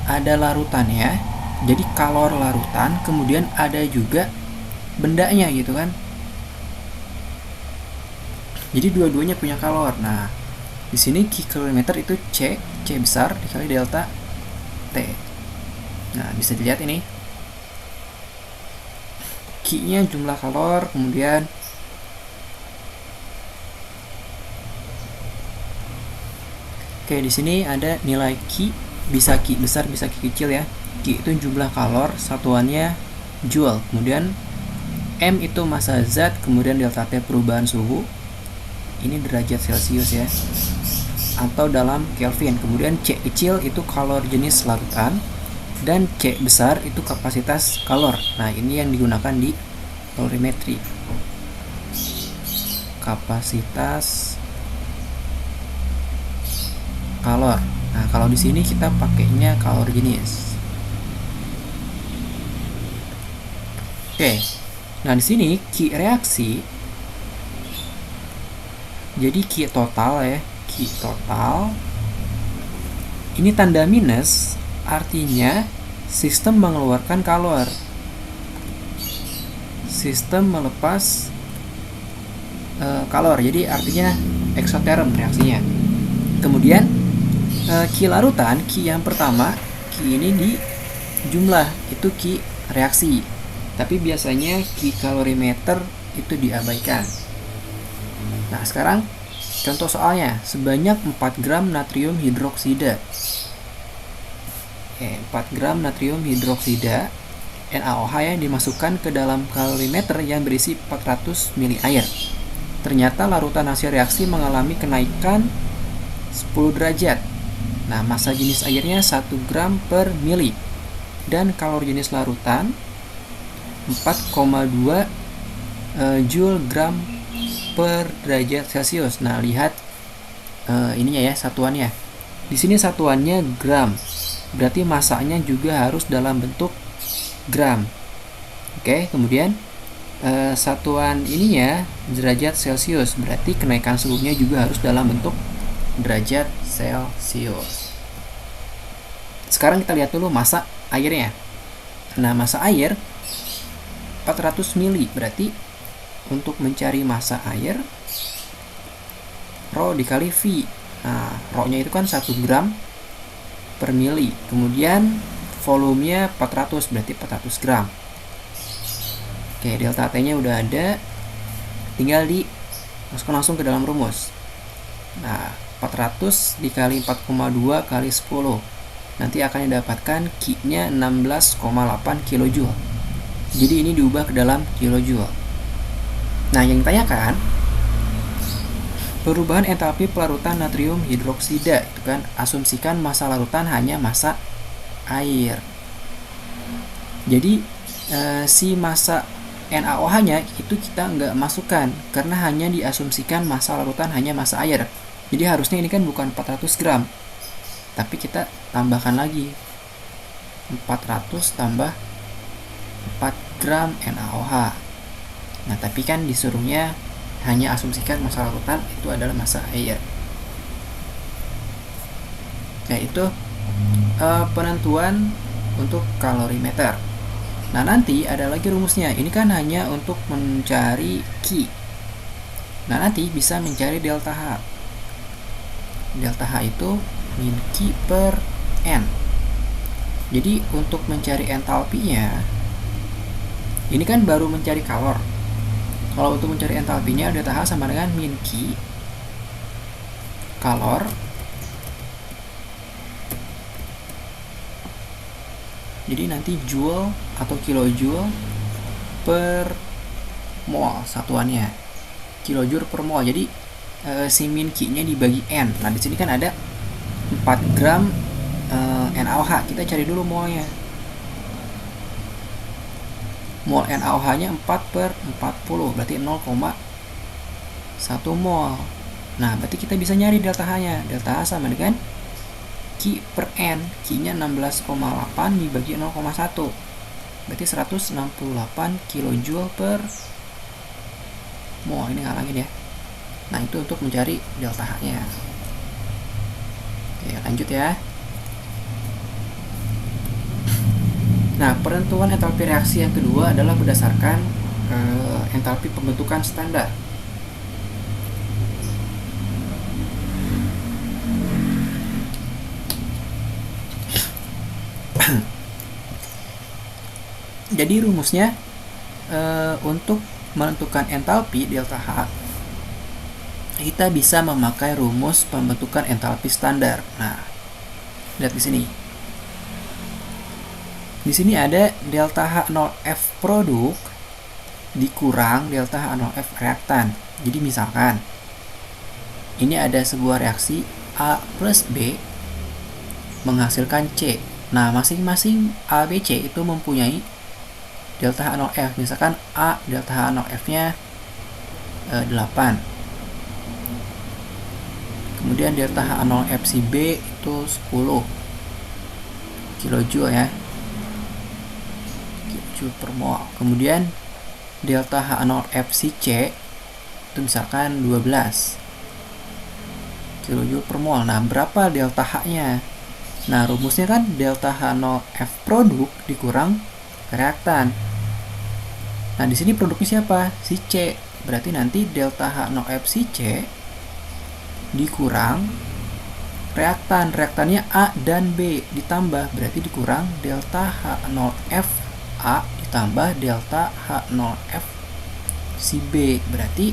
ada larutannya, jadi kalor larutan, kemudian ada juga bendanya gitu kan. Jadi dua-duanya punya kalor. Nah, di sini Q kalorimeter itu C besar dikali delta T. Nah, bisa dilihat ini Q-nya jumlah kalor, kemudian di sini ada nilai Q, bisa Q besar, bisa Q kecil ya. Q itu jumlah kalor, satuannya joule. Kemudian M itu massa zat, kemudian delta T perubahan suhu. Ini derajat Celcius ya, atau dalam Kelvin. Kemudian C kecil itu kalor jenis larutan, dan C besar itu kapasitas kalor. Nah, ini yang digunakan di kalorimetri. Kapasitas kalor. Nah, kalau di sini kita pakainya kalor jenis. Oke. Nah, di sini Q reaksi. Jadi Q total ya, Q total. Ini tanda minus, artinya sistem mengeluarkan kalor. Sistem melepas kalor. Jadi artinya eksoterm reaksinya. Kemudian Q larutan, Q yang pertama, Q ini di jumlah, itu Q reaksi. Tapi biasanya Q kalorimeter itu diabaikan. Nah, sekarang Contoh soalnya, sebanyak 4 gram natrium hidroksida. 4 gram natrium hidroksida NaOH yang dimasukkan ke dalam kalorimeter yang berisi 400 ml air. Ternyata larutan hasil reaksi mengalami kenaikan 10 derajat. Nah, massa jenis airnya 1 gram per mili. Dan kalori jenis larutan 4,2 joule gram per derajat Celcius. Nah, lihat ininya ya, satuannya. Di sini satuannya gram. Berarti massanya juga harus dalam bentuk gram. Oke, kemudian satuan ininya derajat Celcius. Berarti kenaikan suhunya juga harus dalam bentuk derajat Celcius. Sekarang kita lihat dulu massa airnya. Nah, massa air 400 mili, berarti untuk mencari massa air Rho dikali V. Nah, Rho-nya itu kan 1 gram per mili. Kemudian volumenya 400, berarti 400 gram. Oke, delta T-nya udah ada. Tinggal masukkan langsung ke dalam rumus. Nah, 400 dikali 4,2 kali 10. Nanti akan didapatkan Q-nya 16,8 kJ. Jadi ini diubah ke dalam kilojoule. Nah, yang ditanyakan perubahan entalpi pelarutan natrium hidroksida, itu kan asumsikan massa larutan hanya massa air. Jadi si massa NaOH-nya itu kita nggak masukkan karena hanya diasumsikan massa larutan hanya massa air. Jadi harusnya ini kan bukan 400 gram, tapi kita tambahkan lagi 400 tambah 4 gram NaOH. Nah, tapi kan disuruhnya hanya asumsikan massa larutan itu adalah massa air. Nah, itu penentuan untuk kalorimeter. Nah, nanti ada lagi rumusnya. Ini kan hanya untuk mencari Q. Nah, nanti bisa mencari delta H. Delta H itu min Q per N. Jadi untuk mencari entalpinya, ini kan baru mencari kalor. Kalau untuk mencari entalpinya, delta H sama dengan min Q kalor jadi nanti joule atau kilojoule per mol satuannya. Kilojoule per mol. Jadi si min Q-nya dibagi N. Nah, di sini kan ada 4 gram NaOH. Kita cari dulu molnya. Mol NaOH-nya 4 per 40, berarti 0,1 mol. Nah, berarti kita bisa nyari delta H-nya. Delta H sama dengan Q per N. Q-nya 16,8 dibagi 0,1. Berarti 168 kJ per mol. Ini ngalangin ya. Nah, itu untuk mencari delta H-nya. Oke, lanjut ya. Nah, penentuan entalpi reaksi yang kedua adalah berdasarkan entalpi pembentukan standar. Jadi rumusnya untuk menentukan entalpi delta H, kita bisa memakai rumus pembentukan entalpi standar. Nah, lihat di sini. Di sini ada delta H0F produk dikurang delta H0F reaktan. Jadi misalkan ini ada sebuah reaksi A plus B menghasilkan C. Nah, masing-masing A, B, C itu mempunyai delta H0F. Misalkan A delta H0F-nya 8. Kemudian delta H0F si B itu 10 kilojoule ya, kilojoule per mol. Kemudian delta H0F si C itu misalkan 12 kilojoule per mol. Nah, berapa delta H-nya? Nah, rumusnya kan delta H0F produk dikurang reaktan. Nah, di sini produknya siapa? Si C. Berarti nanti delta H0F si C dikurang reaktan. Reaktannya A dan B ditambah, berarti dikurang delta H0F A ditambah delta H0F si B. Berarti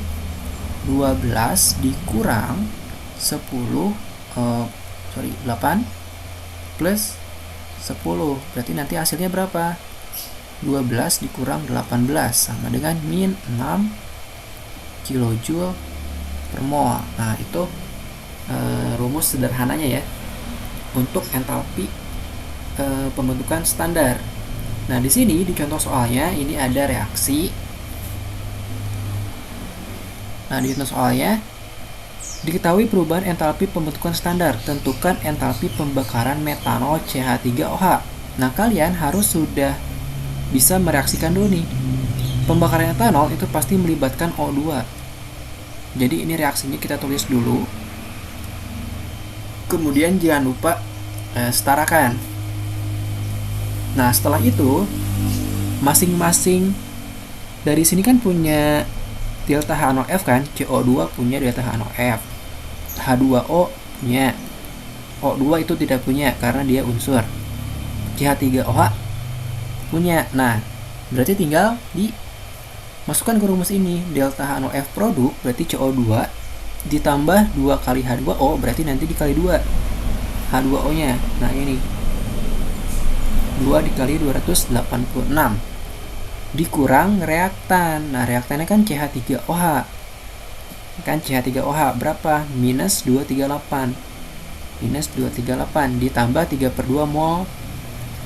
12 dikurang 8 plus 10. Berarti nanti hasilnya berapa? 12 dikurang 18 sama dengan min 6 kilojoule per mol. Nah, itu rumus sederhananya ya untuk entalpi pembentukan standar. Nah, di sini di contoh soalnya ini ada reaksi. Nah, di contoh soalnya diketahui perubahan entalpi pembentukan standar. Tentukan entalpi pembakaran metanol CH3OH. Nah, kalian harus sudah bisa mereaksikan dulu nih. Pembakaran etanol itu pasti melibatkan O2. Jadi ini reaksinya kita tulis dulu. Kemudian jangan lupa setarakan. Nah, setelah itu masing-masing dari sini kan punya delta H0F kan, CO2 punya delta H0F, H2O punya, O2 itu tidak punya karena dia unsur, CH3OH punya. Nah, berarti tinggal dimasukkan ke rumus ini, delta H0F produk berarti CO2 ditambah 2 kali H2O berarti nanti dikali 2 H2O nya. Nah, ini 2 dikali 286 dikurang reaktan. Nah, reaktannya kan CH3OH. Kan CH3OH berapa? Minus 238. Minus 238 ditambah 3/2 mol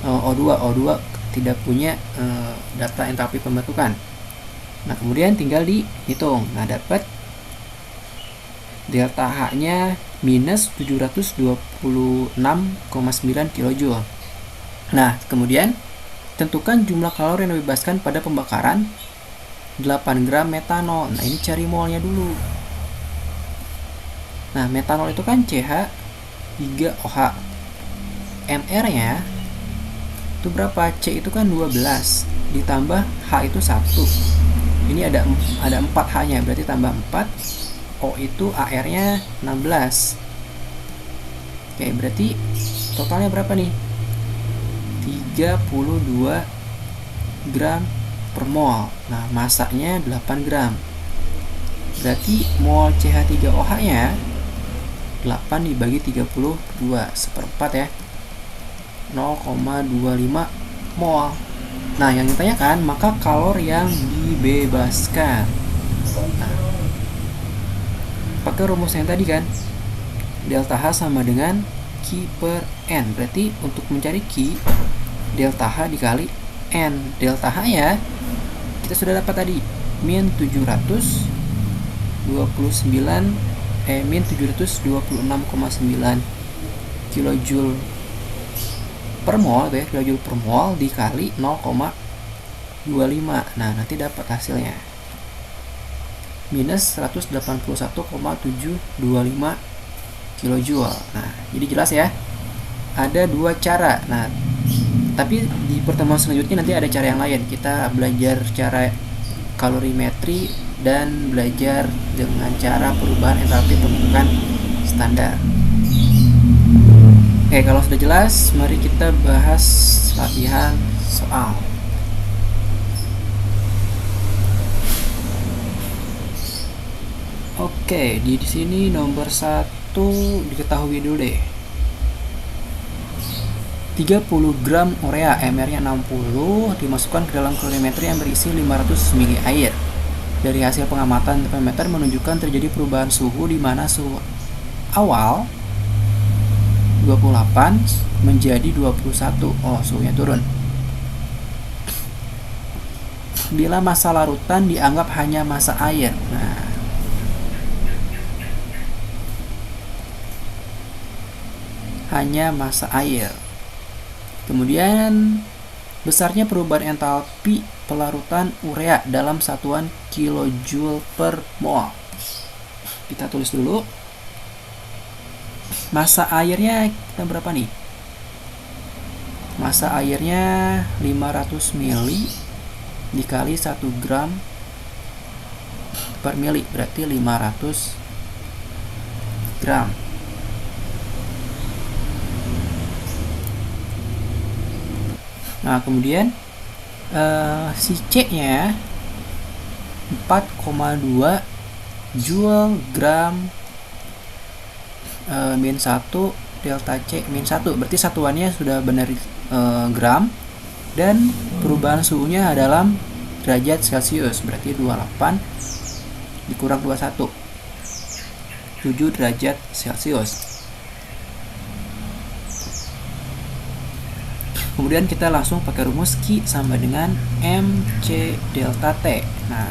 O2. O2 tidak punya data entalpi pembentukan. Nah, kemudian tinggal dihitung. Nah, dapat delta H-nya minus 726,9 kJ. Nah, kemudian tentukan jumlah kalori yang dibebaskan pada pembakaran 8 gram metanol. Nah, ini cari molnya dulu. Nah, metanol itu kan CH3OH. MR-nya itu berapa? C itu kan 12 ditambah H itu 1. Ini ada 4 H-nya, berarti tambah 4. O itu AR-nya 16. Oke, berarti totalnya berapa nih? 32 gram per mol. Nah, masanya 8 gram. Berarti mol CH3OH-nya 8 dibagi 32 seperempat ya, 0,25 mol. Nah, yang ditanyakan maka kalori yang dibebaskan. Nah, pakai rumus yang tadi kan, delta H sama dengan Q per N. Berarti untuk mencari Q, delta H dikali N. Delta H ya kita sudah dapat tadi, min 726,9 kilojoule per mol ya, kilojoule per mol dikali 0,25. Nah, nanti dapat hasilnya minus 181,725 kilojoule. Nah, jadi jelas ya, ada 2 cara. Nah, tapi di pertemuan selanjutnya nanti ada cara yang lain. Kita belajar cara kalorimetri dan belajar dengan cara perubahan entalpi pembentukan standar. Oke, kalau sudah jelas, mari kita bahas latihan soal. Oke, di sini nomor 1 diketahui dulu deh. 30 gram urea, MR-nya 60, dimasukkan ke dalam kalorimetri yang berisi 500 ml air. Dari hasil pengamatan termometer menunjukkan terjadi perubahan suhu di mana suhu awal 28 menjadi 21. Oh, suhunya turun. Bila massa larutan dianggap hanya massa air. Nah, hanya massa air. Kemudian besarnya perubahan entalpi pelarutan urea dalam satuan kilojoule per mol. Kita tulis dulu. Massa airnya kita berapa nih? Massa airnya 500 ml dikali 1 gram per mili, berarti 500 gram. Nah, kemudian si C nya 4,2 Joule gram min 1 delta C min 1, berarti satuannya sudah benar gram, dan perubahan suhunya dalam derajat Celcius, berarti 28 dikurang 21, 7 derajat Celcius. Kemudian kita langsung pakai rumus Q sama dengan MC delta T. Nah,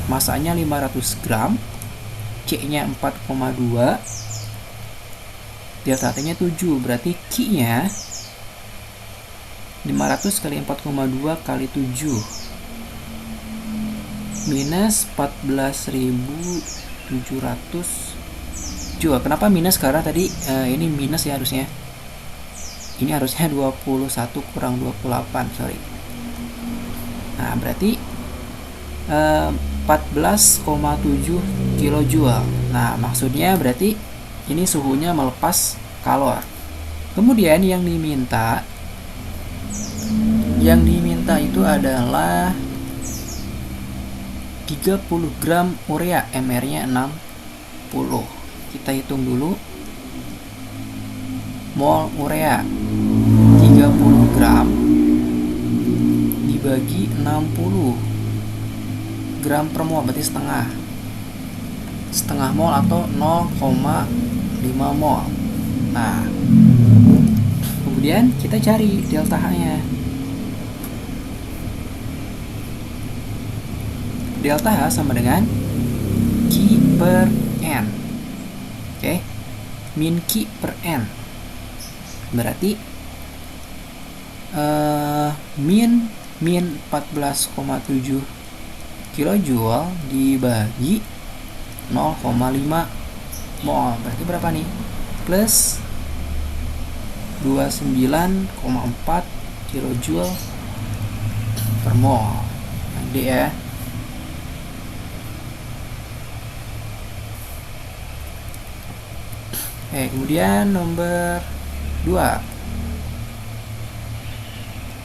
masanya 500 gram, C-nya 4,2, delta T-nya 7, berarti Q-nya 500 kali 4,2 kali 7 minus 14.700 Joule. Kenapa minus? Karena tadi ini minus ya harusnya. Ini harusnya 21 kurang 28, sorry. Nah, berarti 14,7 kilojoule. Nah, maksudnya berarti ini suhunya melepas kalor. Kemudian yang diminta itu adalah 30 gram urea, MR-nya 60. Kita hitung dulu. Mol urea 30 gram dibagi 60 gram per mol, berarti setengah mol atau 0,5 mol. Nah, kemudian kita cari delta H-nya. Delta H sama dengan Q per N. Oke. Min Q per N. Berarti min 14,7 kilojoule dibagi 0,5 mol. Berarti berapa nih? Plus 29,4 kilojoule per mol. Gede ya. Kemudian nomor 2.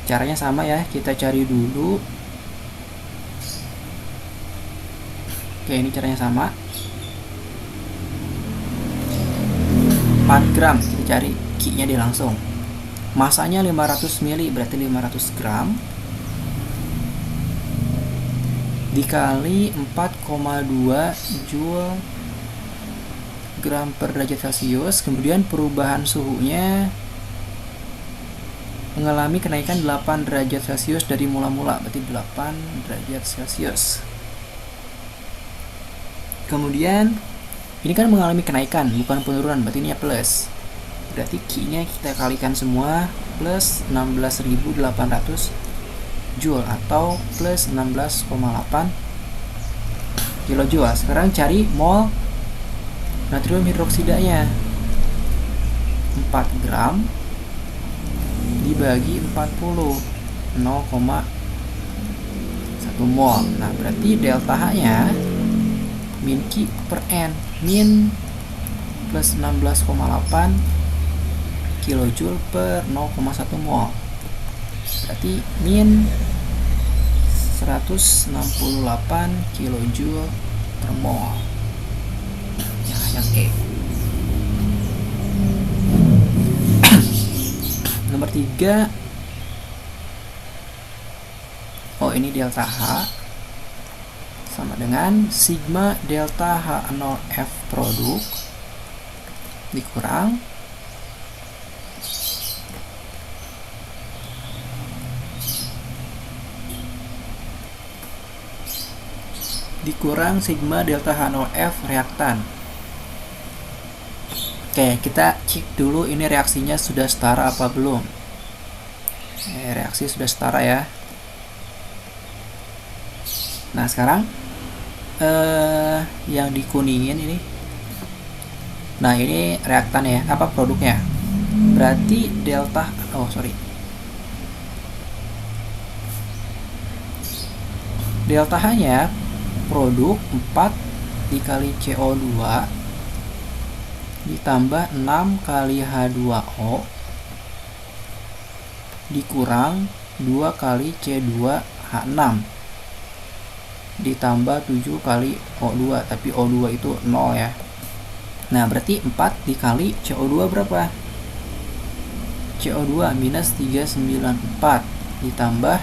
Caranya sama ya, kita cari dulu. Ini caranya sama. 4 gram, kita cari Q-nya dia langsung. Masanya 500 mili, berarti 500 gram dikali 4,2 joule gram per derajat Celcius. Kemudian perubahan suhunya mengalami kenaikan 8 derajat Celcius dari mula-mula, berarti 8 derajat Celcius. Kemudian ini kan mengalami kenaikan, bukan penurunan, berarti ini ya plus. Berarti Q-nya kita kalikan semua, plus 16.800 joule atau plus 16,8 kilojoule. Sekarang cari mol natrium hidroksidanya. 4 gram dibagi 40, 0,1 mol. Nah, berarti delta H-nya min Q per N, min plus 16,8 kilojoule per 0,1 mol. Berarti min 168 kilojoule per mol. Yang E. Nomor 3. Ini delta H sama dengan sigma delta H0F produk dikurang sigma delta H0F reaktan. Oke, kita cek dulu ini reaksinya sudah setara apa belum. Reaksi sudah setara ya. Nah, sekarang yang dikuningin ini. Nah, ini reaktan ya, apa produknya? Berarti delta delta H-nya produk 4 dikali CO2 ditambah 6 kali H2O dikurang 2 kali C2H6. ditambah 7 kali O2, tapi O2 itu 0 ya. Nah, berarti 4 dikali CO2 berapa? CO2 minus 394 ditambah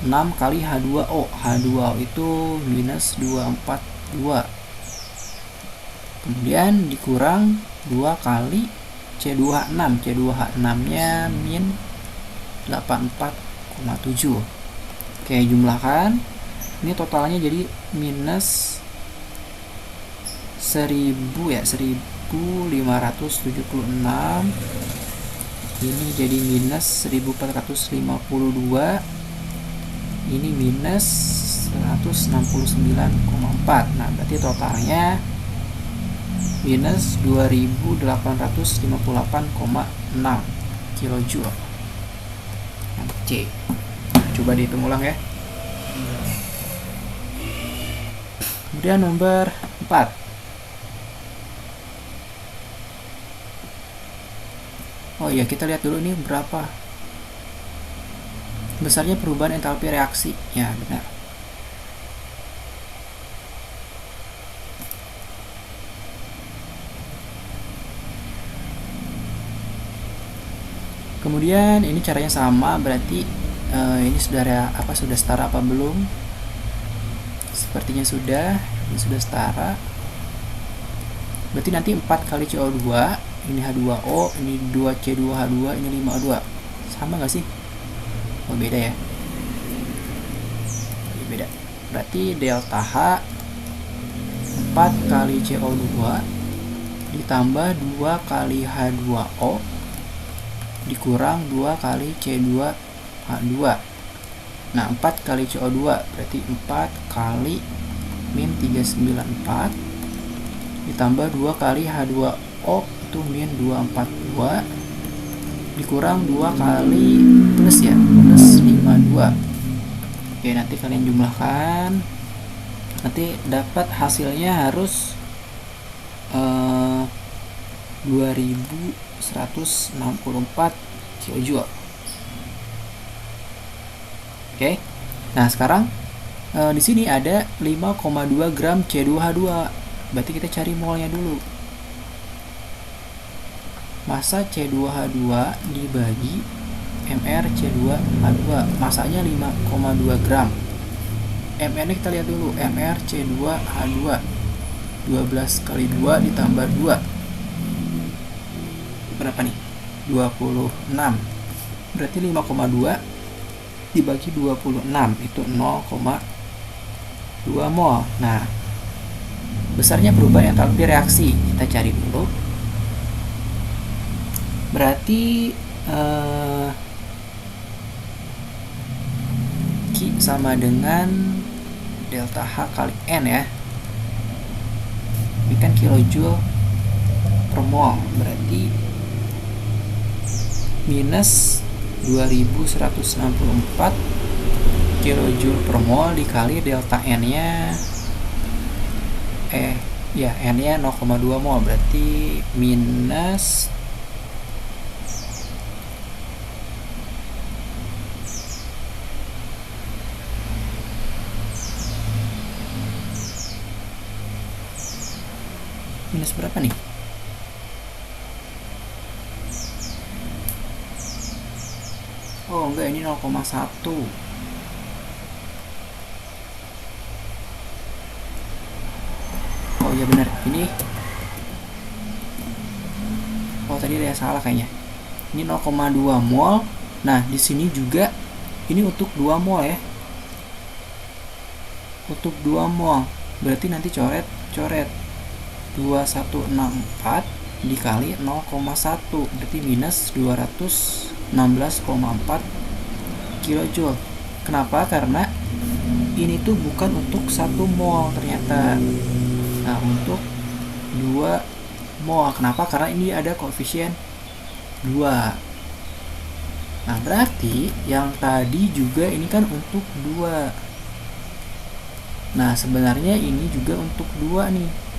6 kali H2O. H2O itu minus 242. Kemudian dikurang 2 kali C2H6. C2H6-nya min 84,7. Oke, jumlahkan. Ini totalnya jadi minus 1000 ya, 1576. Ini jadi minus 1452. Ini minus 169,4. Nah, berarti totalnya minus 2858,6 kilojoule. C. Coba dihitung ulang ya. Kemudian nomor 4. Oh iya, kita lihat dulu ini berapa besarnya perubahan entalpi reaksi. Ya, benar. Kemudian ini caranya sama, berarti ini sudah setara apa belum? Sepertinya sudah, ini sudah setara. Berarti nanti 4 kali CO2, ini H2O, ini 2C2H2, ini 5O2. Sama nggak sih? Oh, beda ya. Beda. Berarti delta H 4 kali CO2 ditambah 2 kali H2O dikurang 2 kali C2H2. Nah, 4 kali CO2 berarti 4 kali min 394 ditambah 2 kali H2O itu min 242 dikurang 2 kali plus ya, plus 52. Oke, nanti kalian jumlahkan. Nanti dapat hasilnya harus 2164 kilojoule. Oke. Nah, sekarang di sini ada 5,2 gram C2H2. Berarti kita cari molnya dulu. Massa C2H2 dibagi MR C2H2. Massanya 5,2 gram. MR ini kita lihat dulu. MR C2H2 12 kali 2 ditambah 2 berapa nih? 26. Berarti 5,2 dibagi 26 itu 0,2 mol. Nah, besarnya perubahan entalpi reaksi kita cari dulu. Berarti Q sama dengan delta H kali N ya. Ini kan kilojoule per mol, berarti minus 2164 kilojoule per mol dikali delta N-nya N-nya 0,2 mol, berarti minus berapa nih? Oh enggak, ini 0,1. Oh iya benar, ini tadi ada yang salah kayaknya. Ini 0,2 mol. Nah, di sini juga ini untuk 2 mol ya. Untuk 2 mol. Berarti nanti coret 2164 dikali 0,1 berarti minus 216,4 kilojoule. Kenapa? Karena ini tuh bukan untuk 1 mol ternyata. Nah, untuk 2 mol. Kenapa? Karena ini ada koefisien 2. Nah, berarti yang tadi juga ini kan untuk 2. Nah, sebenarnya ini juga untuk 2 nih.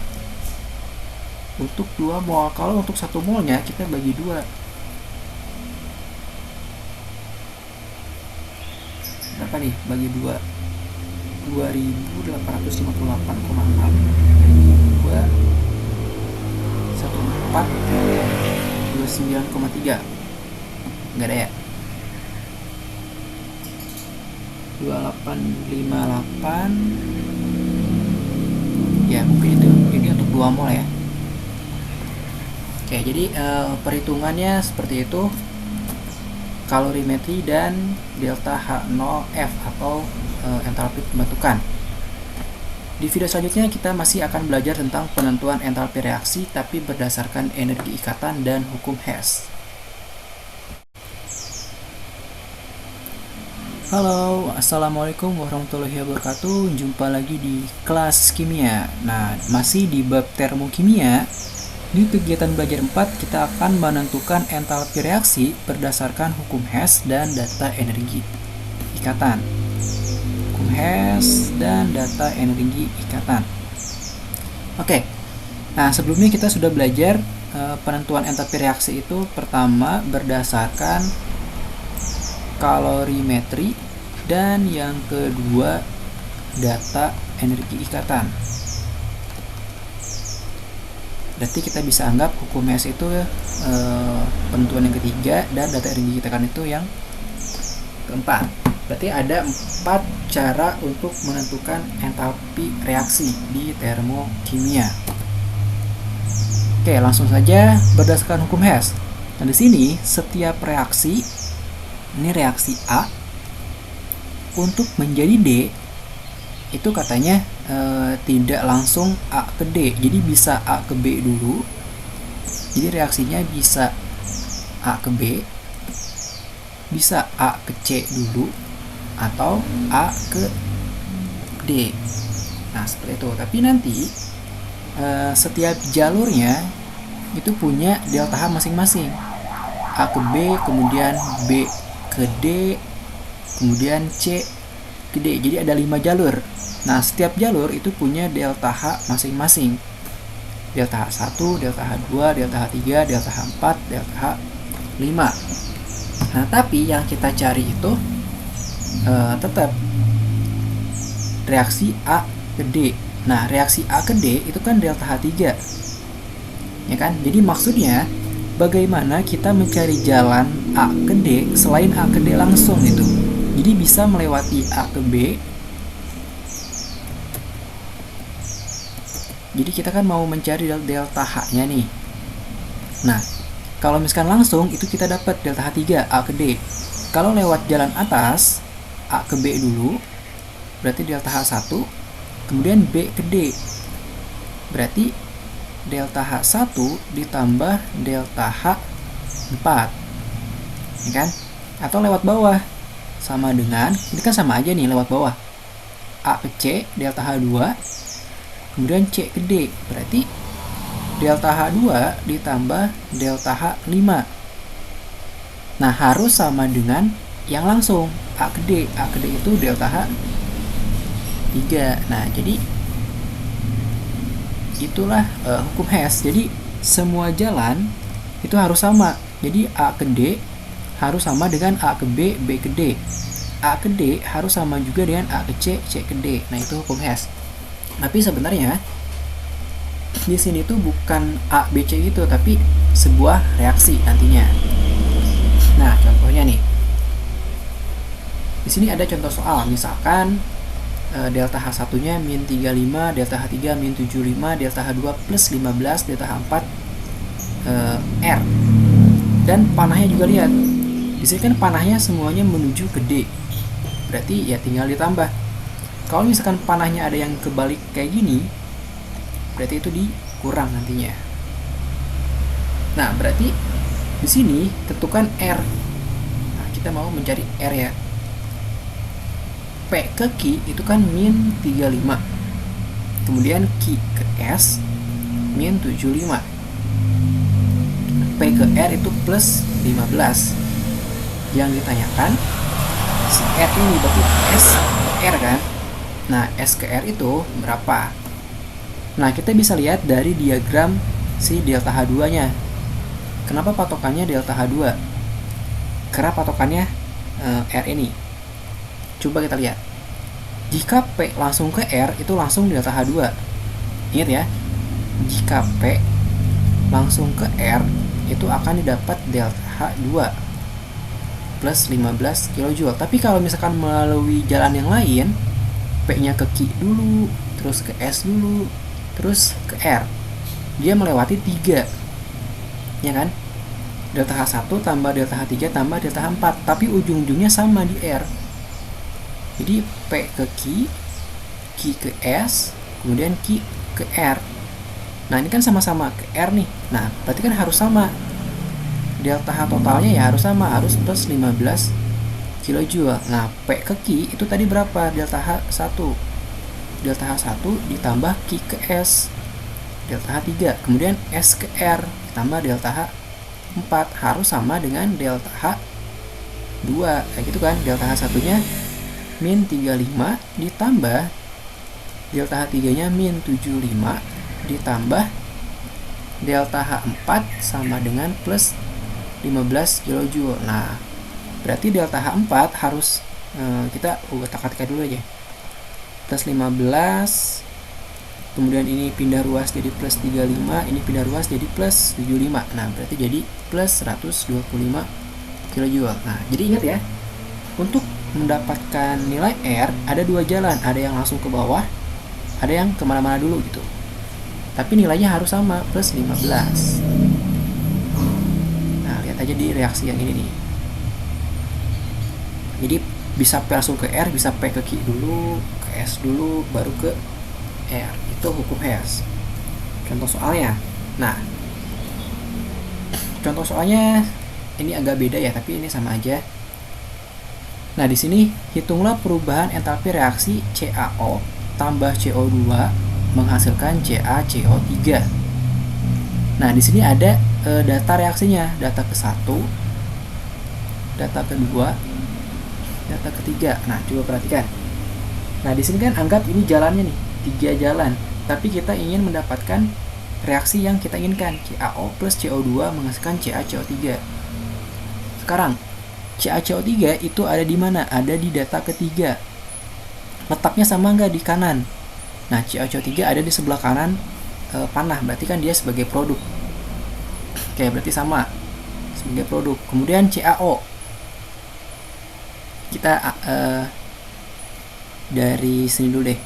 Untuk 2 mol. Kalau untuk 1 molnya kita bagi 2. Berapa nih bagi 2? 2858,6 bagi 2 1429,3. Nggak ada ya? 2858 ya, mungkin itu. Ini untuk 2 mol ya. Oke, jadi perhitungannya seperti itu. Kalorimetri dan delta H0F atau entalpi pembentukan. Di video selanjutnya kita masih akan belajar tentang penentuan entalpi reaksi tapi berdasarkan energi ikatan dan hukum Hess. Halo, assalamualaikum warahmatullahi wabarakatuh. Jumpa lagi di kelas kimia. Nah, masih di bab termokimia. Di kegiatan belajar 4, kita akan menentukan entalpi reaksi berdasarkan hukum Hess dan data energi ikatan. Hukum Hess dan data energi ikatan. Oke, nah sebelumnya kita sudah belajar penentuan entalpi reaksi itu pertama berdasarkan kalorimetri dan yang kedua data energi ikatan. Berarti kita bisa anggap hukum Hess itu penentuan yang ketiga dan data energi ikatan itu yang keempat. Berarti ada 4 cara untuk menentukan entalpi reaksi di termokimia. Oke, langsung saja berdasarkan hukum Hess. Nah, di sini setiap reaksi, ini reaksi A untuk menjadi D itu katanya tidak langsung A ke D, jadi bisa A ke B dulu. Jadi reaksinya bisa A ke B, bisa A ke C dulu, atau A ke D. Nah, seperti itu. Tapi nanti setiap jalurnya itu punya delta H masing-masing. A ke B, kemudian B ke D, kemudian C ke D. Jadi ada 5 jalur. Nah, setiap jalur itu punya delta H masing-masing. Delta H1, delta H2, delta H3, delta H4, delta H5. Nah, tapi yang kita cari itu tetap reaksi A ke D. Nah, reaksi A ke D itu kan delta H3. Ya kan? Jadi maksudnya bagaimana kita mencari jalan A ke D selain A ke D langsung itu. Jadi bisa melewati A ke B. Jadi kita kan mau mencari delta H-nya nih. Nah, kalau misalkan langsung itu kita dapat delta H3 A ke D. Kalau lewat jalan atas A ke B dulu, berarti delta H1, kemudian B ke D. Berarti delta H1 ditambah delta H4. Ya kan? Atau lewat bawah. Sama dengan, ini kan sama aja nih lewat bawah. A ke C, delta H2, kemudian C ke D. Berarti delta H2 ditambah delta H5. Nah, harus sama dengan yang langsung A ke D. A ke D itu delta H3. Nah, jadi itulah hukum Hess. Jadi semua jalan itu harus sama. Jadi A ke D harus sama dengan A ke B, B ke D. A ke D harus sama juga dengan A ke C, C ke D. Nah, itu hukum Hess. Tapi sebenarnya di sini tuh bukan A, B, C gitu, tapi sebuah reaksi nantinya. Nah, contohnya nih. Di sini ada contoh soal, misalkan delta H1-nya min 35, delta H3 min 75, delta H2 plus 15, delta H4 R. Dan panahnya juga lihat. Di sini kan panahnya semuanya menuju ke D. Berarti ya tinggal ditambah. Kalau misalkan panahnya ada yang kebalik kayak gini, berarti itu dikurang nantinya. Nah, berarti di sini tentukan R. Nah, kita mau mencari R ya. P ke Q itu kan min 35. Kemudian Q ke S min 75. P ke R itu plus 15. Yang ditanyakan si R ini berarti S ke R kan. Nah, S ke R itu berapa? Nah, kita bisa lihat dari diagram si delta H2 nya. Kenapa patokannya delta H2? Karena patokannya R ini. Coba kita lihat. Jika P langsung ke R, itu langsung delta H2. Ingat ya, jika P langsung ke R, itu akan didapat delta H2 plus 15 kJ. Tapi kalau misalkan melalui jalan yang lain, P-nya ke Q dulu, terus ke S dulu, terus ke R, dia melewati 3, ya kan? Delta H1 tambah delta H3 tambah delta H4, tapi ujung-ujungnya sama di R. Jadi P ke Q, Q ke S, kemudian Q ke R. Nah ini kan sama-sama ke R nih. Nah berarti kan harus sama. Delta H totalnya ya harus sama, harus plus 15 kJ. Nah P ke Q itu tadi berapa? Delta H1. Delta H1 ditambah Q ke S, delta H3, kemudian S ke R ditambah delta H4 harus sama dengan delta H2, kayak gitu kan. Delta H1 nya min 35 ditambah delta H3 nya min 75 ditambah delta H4 sama dengan plus 15 kJ. Nah berarti delta H4 harus kita otak-atik dulu aja, plus 15, kemudian ini pindah ruas jadi plus 35, ini pindah ruas jadi plus 75. Nah berarti jadi plus 125 kJ. Nah jadi ingat ya, untuk mendapatkan nilai R ada dua jalan, ada yang langsung ke bawah, ada yang kemana-mana dulu gitu, tapi nilainya harus sama, plus 15. Nah lihat aja di reaksi yang ini nih. Jadi bisa P langsung ke R, bisa P ke Q dulu, ke S dulu, baru ke R. Itu hukum Hess. Contoh soalnya. Nah contoh soalnya ini agak beda ya, tapi ini sama aja. Nah, di sini hitunglah perubahan entalpi reaksi CaO tambah CO2 menghasilkan CaCO3. Nah, di sini ada data reaksinya, data ke-1, data ke-2, data ke-3. Nah, coba perhatikan. Nah, di sini kan anggap ini jalannya nih, 3 jalan, tapi kita ingin mendapatkan reaksi yang kita inginkan, CaO plus CO2 menghasilkan CaCO3. Sekarang CaCO3 itu ada di mana? Ada di data ketiga. Letaknya sama nggak di kanan? Nah, CaCO3 ada di sebelah kanan panah, berarti kan dia sebagai produk. Oke, berarti sama sebagai produk. Kemudian CaO, kita dari sini dulu deh.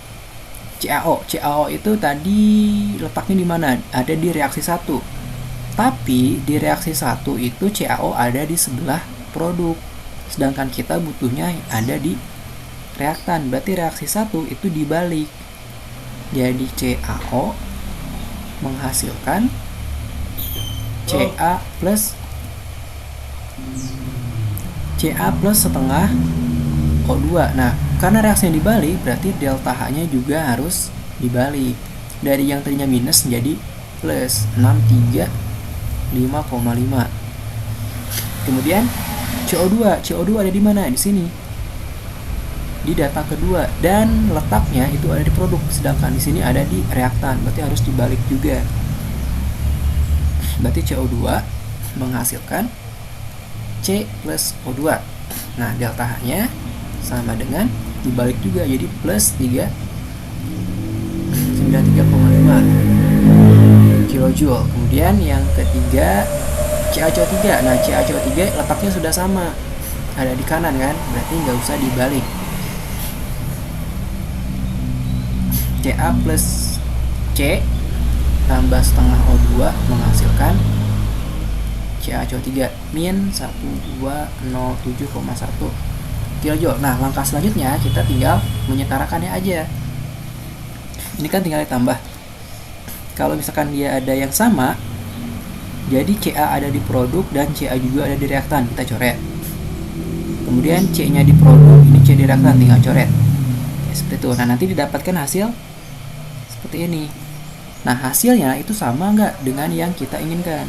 CaO itu tadi letaknya di mana? Ada di reaksi 1. Tapi di reaksi 1 itu CaO ada di sebelah produk, sedangkan kita butuhnya ada di reaktan. Berarti reaksi 1 itu dibalik, jadi CaO menghasilkan Ca plus setengah O2. Nah karena reaksinya dibalik, berarti delta H nya juga harus dibalik, dari yang tadinya minus menjadi plus 635,5. kemudian CO2 ada di mana? Di sini, di data kedua, dan letaknya itu ada di produk, sedangkan di sini ada di reaktan, berarti harus dibalik juga. Berarti CO2 menghasilkan C plus O2. Nah, delta H-nya sama dengan dibalik juga, jadi plus 93,5 kJ. Kemudian yang ketiga CaCO3. Nah, CaCO3 letaknya sudah sama, ada di kanan kan, berarti nggak usah dibalik. Ca plus C tambah setengah O2 menghasilkan CaCO3 min 1207,1 kJ. Nah, langkah selanjutnya kita tinggal menyetarakannya aja. Ini kan tinggal ditambah. Kalau misalkan dia ada yang sama, jadi Ca ada di produk dan Ca juga ada di reaktan, kita coret. Kemudian C nya di produk, ini C di reaktan, tinggal coret ya, seperti itu. Nah nanti didapatkan hasil seperti ini. Nah hasilnya itu sama nggak dengan yang kita inginkan?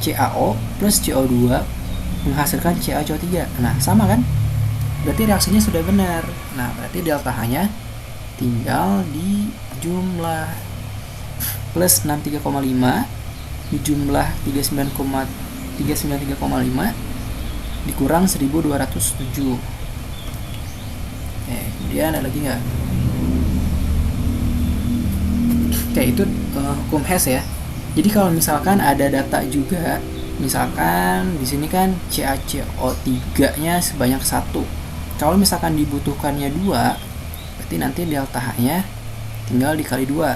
CaO plus CO2 menghasilkan CaCO3. Nah sama kan? Berarti reaksinya sudah benar. Nah berarti delta H nya tinggal di jumlah plus 63,5 di jumlah 393,5 dikurang 1207. Kemudian Kemudian ada lagi nggak? Oke, itu hukum Hess ya. Jadi kalau misalkan ada data juga, misalkan di sini kan CaCO3-nya sebanyak 1. Kalau misalkan dibutuhkannya 2, berarti nanti delta H-nya tinggal dikali 2.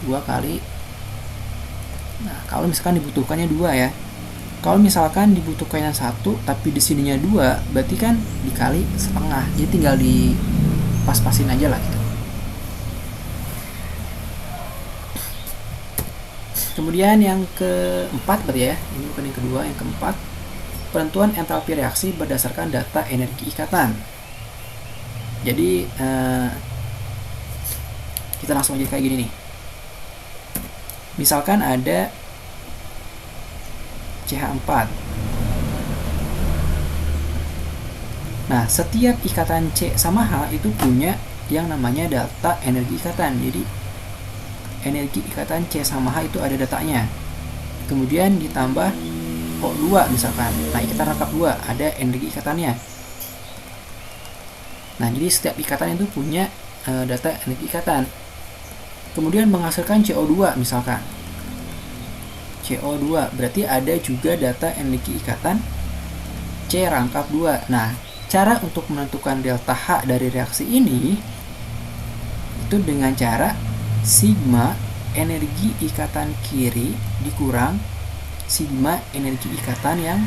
2 kali. Nah, kalau misalkan dibutuhkannya 2 ya. Kalau misalkan dibutuhkannya 1 tapi di sininya 2, berarti kan dikali setengah. Jadi tinggal di pas-pasin aja lah gitu. Kemudian yang keempat berarti ya, ini bukan yang kedua, yang keempat, penentuan entalpi reaksi berdasarkan data energi ikatan. Jadi kita langsung aja kayak gini nih. Misalkan ada CH4. Nah, setiap ikatan C sama H itu punya yang namanya data energi ikatan. Jadi energi ikatan C sama H itu ada datanya. Kemudian ditambah O2 misalkan. Nah, ikatan rangkap 2 ada energi ikatannya. Nah, jadi setiap ikatan itu punya data energi ikatan. Kemudian menghasilkan CO2 misalkan. CO2 berarti ada juga data energi ikatan C rangkap 2. Nah, cara untuk menentukan delta H dari reaksi ini itu dengan cara sigma energi ikatan kiri dikurang sigma energi ikatan yang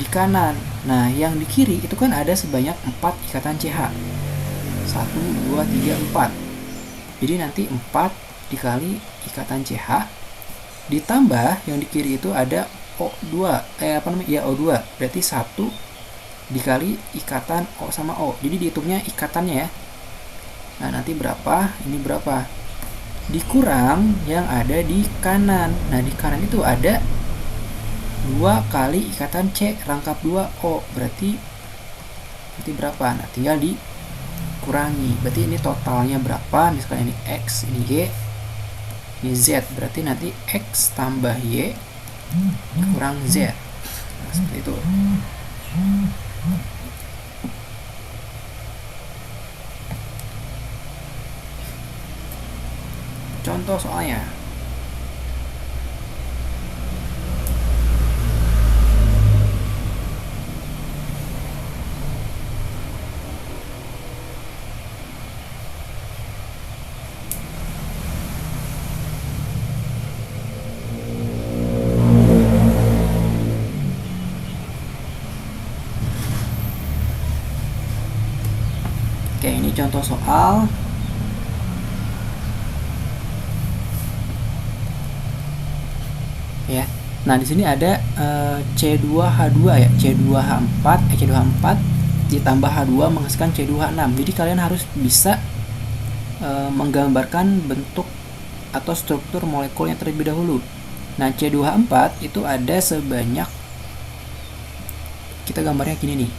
di kanan. Nah, yang di kiri itu kan ada sebanyak 4 ikatan CH. 1, 2, 3, 4. Jadi nanti 4 dikali ikatan CH ditambah yang di kiri itu ada O2. O2. Berarti 1 dikali ikatan O sama O. Jadi dihitungnya ikatannya ya. Nah, nanti berapa? Ini berapa? Dikurang yang ada di kanan. Nah, di kanan itu ada 2 kali ikatan C rangkap 2 O. Berarti berapa? Nah, tinggal dikurangi. Berarti ini totalnya berapa? Misalkan ini X, ini Y, ini Z. Berarti nanti X tambah Y kurang Z. Nah, seperti itu. Contoh soalnya. Oke, ini contoh soal. Ya. Nah, di sini ada C2H2 ya, C2H4 ditambah H2 menghasilkan C2H6. Jadi kalian harus bisa menggambarkan bentuk atau struktur molekulnya terlebih dahulu. Nah, C2H4 itu ada sebanyak, kita gambarnya gini nih.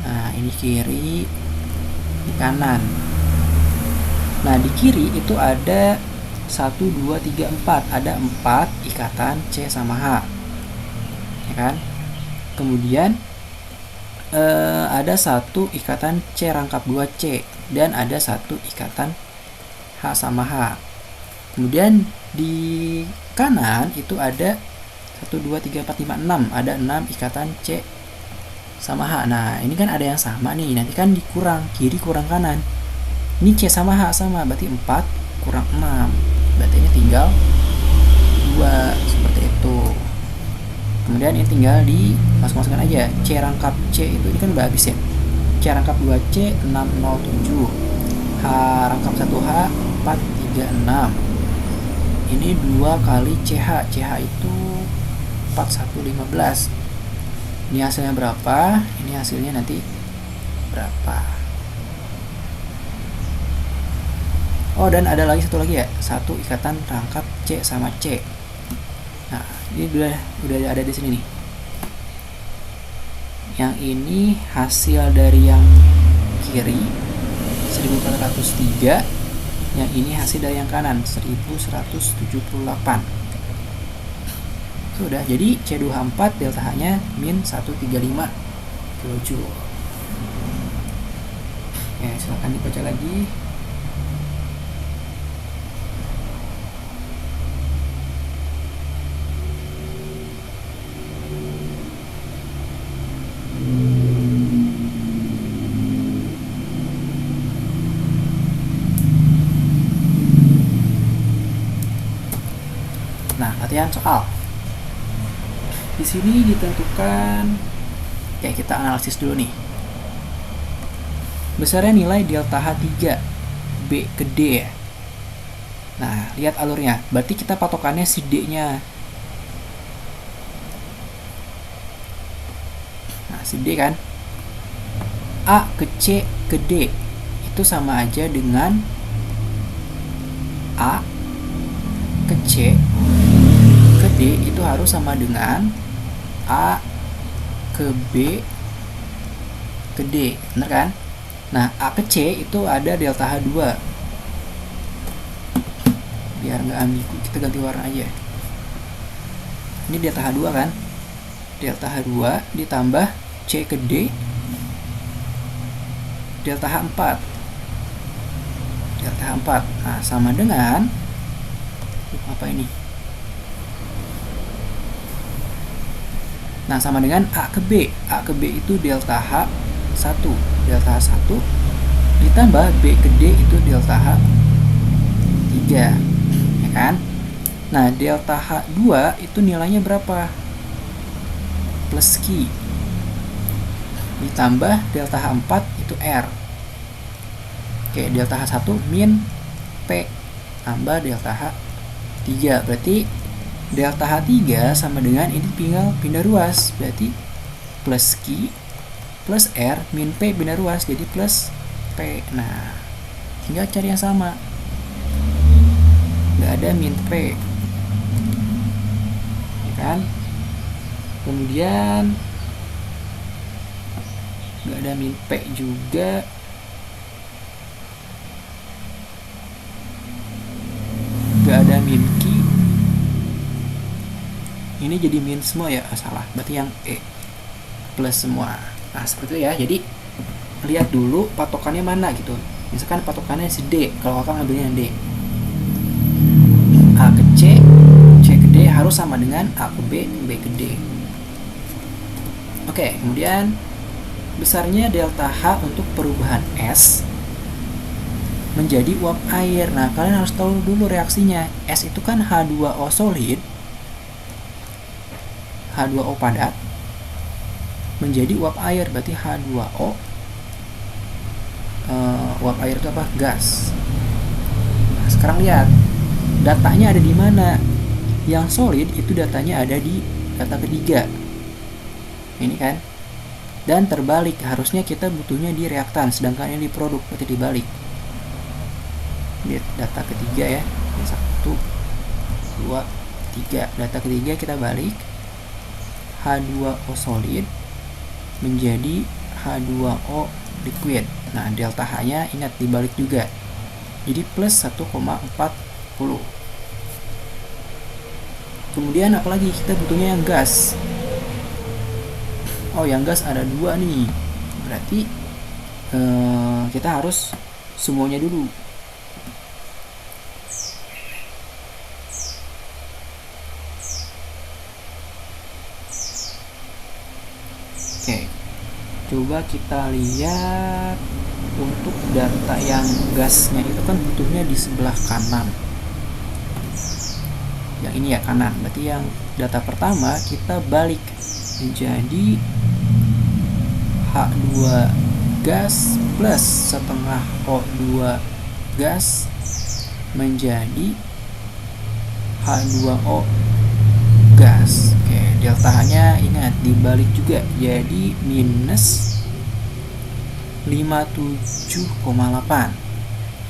Nah, ini kiri, ini kanan. Nah, di kiri itu ada 1, 2, 3, 4. Ada 4 ikatan C sama H. Ya kan? Kemudian ada 1 ikatan C rangkap 2C. Dan ada 1 ikatan H sama H. Kemudian di kanan itu ada 1, 2, 3, 4, 5, 6. Ada 6 ikatan C sama H. Nah, ini kan ada yang sama nih. Nanti kan dikurang. Kiri kurang kanan. Ini C sama H sama. Berarti 4 kurang 6. Berarti ini tinggal 2. Seperti itu. Kemudian ini tinggal dimasuk-masukkan aja. C rangkap C itu ini kan udah habis ya. C rangkap 2C 607. H rangkap 1H 436. Ini 2 kali CH. CH itu 4115. Ini hasilnya berapa? Ini hasilnya nanti berapa? Oh, dan ada lagi satu lagi ya, 1 ikatan rangkap C sama C. Nah, ini udah ada di sini nih. Yang ini hasil dari yang kiri 1403, yang ini hasil dari yang kanan 1178. Sudah, jadi C2H4 delta H-nya min 135 kJ. Oke, silakan dibaca lagi. Nah, latihan soal. Di sini ditentukan, kayak kita analisis dulu nih. Besarnya nilai delta H3 B ke D ya. Nah, lihat alurnya. Berarti kita patokannya si D-nya. Nah, si D kan. A ke C ke D itu sama aja dengan A ke C ke D itu harus sama dengan A ke B ke D, bener kan? Nah, A ke C itu ada delta H2. Biar nggak ambigu, kita ganti warna aja. Ini delta H2 kan? Delta H2 ditambah C ke D, delta H4. Delta H4. Nah, sama dengan apa ini? Nah, sama dengan A ke B. A ke B itu delta H1. Delta H1 ditambah B ke D itu delta H3. Ya kan? Nah, delta H2 itu nilainya berapa? Plus Q. Ditambah delta H4 itu R. Oke, delta H1 min P tambah delta H3. Berarti delta H3 sama dengan ini tinggal pindah ruas. Berarti plus Q plus R min P pindah ruas jadi plus P. Nah, tinggal cari yang sama. Nggak ada min P. Ya kan? Kemudian nggak ada min P juga. Nggak ada min Q. Ini jadi min semua ya, salah. Berarti yang E plus semua. Nah, seperti itu ya. Jadi lihat dulu patokannya mana gitu. Misalkan patokannya si D, kalau kakak ngambilnya yang D. A ke C, C ke D harus sama dengan A ke B, B ke D. Oke, kemudian besarnya delta H untuk perubahan S menjadi uap air. Nah, kalian harus tahu dulu reaksinya. S itu kan H2O solid, H2O padat menjadi uap air. Berarti H2O uap air itu apa? Gas. Nah, sekarang lihat datanya ada di mana. Yang solid itu datanya ada di data ketiga. Ini kan. Dan terbalik, harusnya kita butuhnya di reaktan, sedangkan ini di produk, berarti dibalik. Lihat data ketiga ya. 1, 2, 3. Data ketiga kita balik. H2O solid menjadi H2O liquid. Nah, delta H-nya ingat dibalik juga. Jadi plus 1,40. Kemudian apalagi kita butuhnya yang gas. Oh, yang gas ada 2 nih. Berarti kita harus semuanya dulu. Oke, coba kita lihat untuk data yang gasnya itu kan butuhnya di sebelah kanan. Yang ini ya kanan. Berarti yang data pertama kita balik menjadi H2 gas plus setengah O2 gas menjadi H2O gas. Oke, delta H-nya ingat dibalik juga jadi minus 57,8.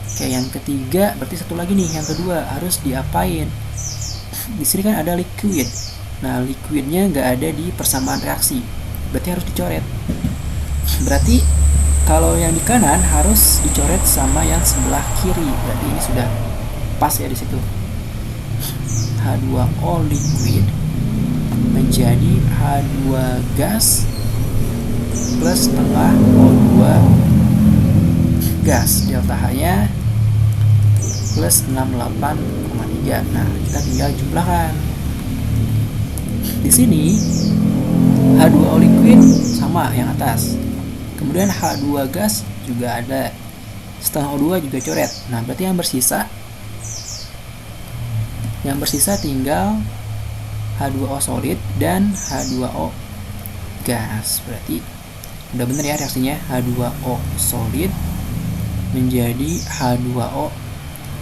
Oke, yang ketiga berarti satu lagi nih, yang kedua harus diapain? Di sini kan ada liquid. Nah, liquidnya nggak ada di persamaan reaksi, berarti harus dicoret. Berarti kalau yang di kanan harus dicoret sama yang sebelah kiri. Berarti ini sudah pas ya di situ. H2O liquid menjadi H2 gas plus setengah O2 gas, delta H-nya plus 68,3. Nah, kita tinggal jumlahkan. Di sini H2O liquid sama yang atas. Kemudian H2 gas juga ada. Setengah O2 juga coret. Nah, berarti yang bersisa tinggal H2O solid dan H2O gas. Berarti udah bener ya reaksinya, H2O solid menjadi H2O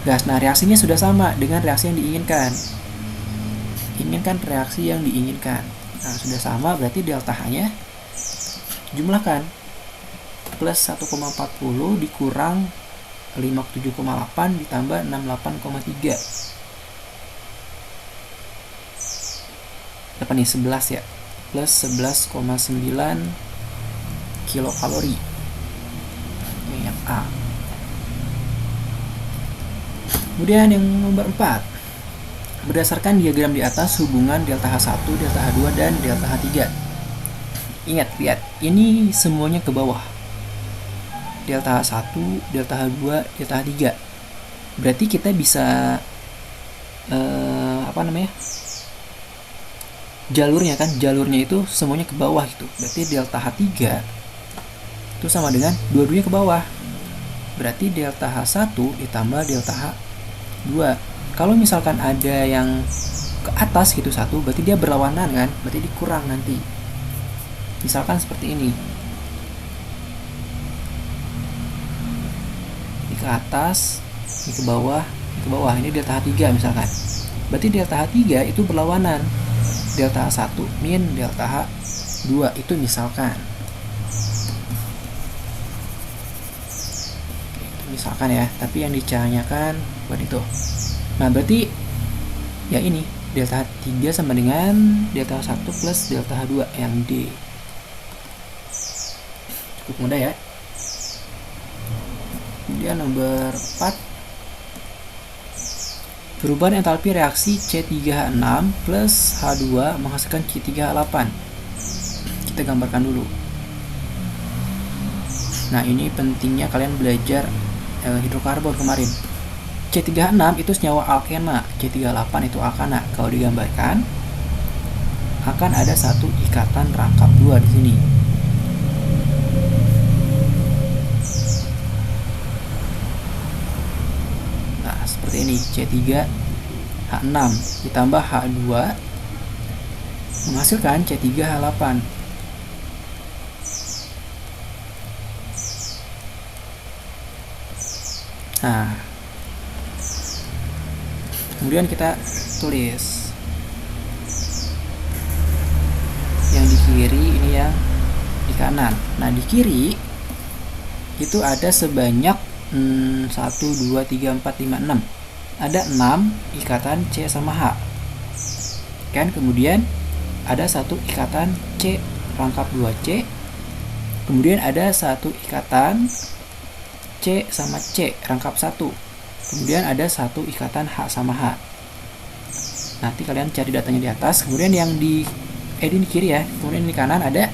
gas. Nah, reaksinya sudah sama dengan reaksi yang diinginkan. Inginkan reaksi yang diinginkan. Nah, sudah sama, berarti delta H-nya jumlahkan. Plus 1,40 dikurang 57,8 ditambah 68,3. Berapa nih? 11 ya. Plus 11,9 kilokalori. Ini yang A. Kemudian yang nomor 4. Berdasarkan diagram di atas, hubungan delta H1, delta H2, dan delta H3. Ingat, lihat. Ini semuanya ke bawah. Delta H1, delta H2, delta H3. Berarti kita bisa jalurnya itu semuanya ke bawah gitu. Berarti delta H3 itu sama dengan dua-duanya ke bawah. Berarti delta H1 ditambah delta H2. Kalau misalkan ada yang ke atas gitu satu, berarti dia berlawanan kan? Berarti dikurang nanti. Misalkan seperti ini. Ini ke atas, ini ke bawah, ini ke bawah. Ini delta H3 misalkan. Berarti delta H3 itu berlawanan. Delta H1 min delta H2 itu misalkan. Misalkan ya, tapi yang dicanyakan buat itu. Nah, berarti ya ini delta H3 sama dengan delta H1 plus delta H2 yang D. Cukup mudah ya. Kemudian nomor 4. Perubahan entalpi reaksi C3H6 plus H2 menghasilkan C3H8. Kita gambarkan dulu. Nah, ini pentingnya kalian belajar hidrokarbon kemarin. C3H6 itu senyawa alkena, C3H8 itu alkana. Kalau digambarkan akan ada satu ikatan rangkap 2 di sini. Nah, seperti ini, C3H6 ditambah H2 menghasilkan C3H8. Nah, kemudian kita tulis yang di kiri, ini yang di kanan. Nah, di kiri itu ada sebanyak 1, 2, 3, 4, 5, 6. Ada 6 ikatan C sama H. Kan, kemudian ada satu ikatan C rangkap 2C. Kemudian ada satu ikatan C sama C rangkap 1. Kemudian ada satu ikatan H sama H. Nanti kalian cari datanya di atas. Kemudian yang di kiri ya. Kemudian di kanan ada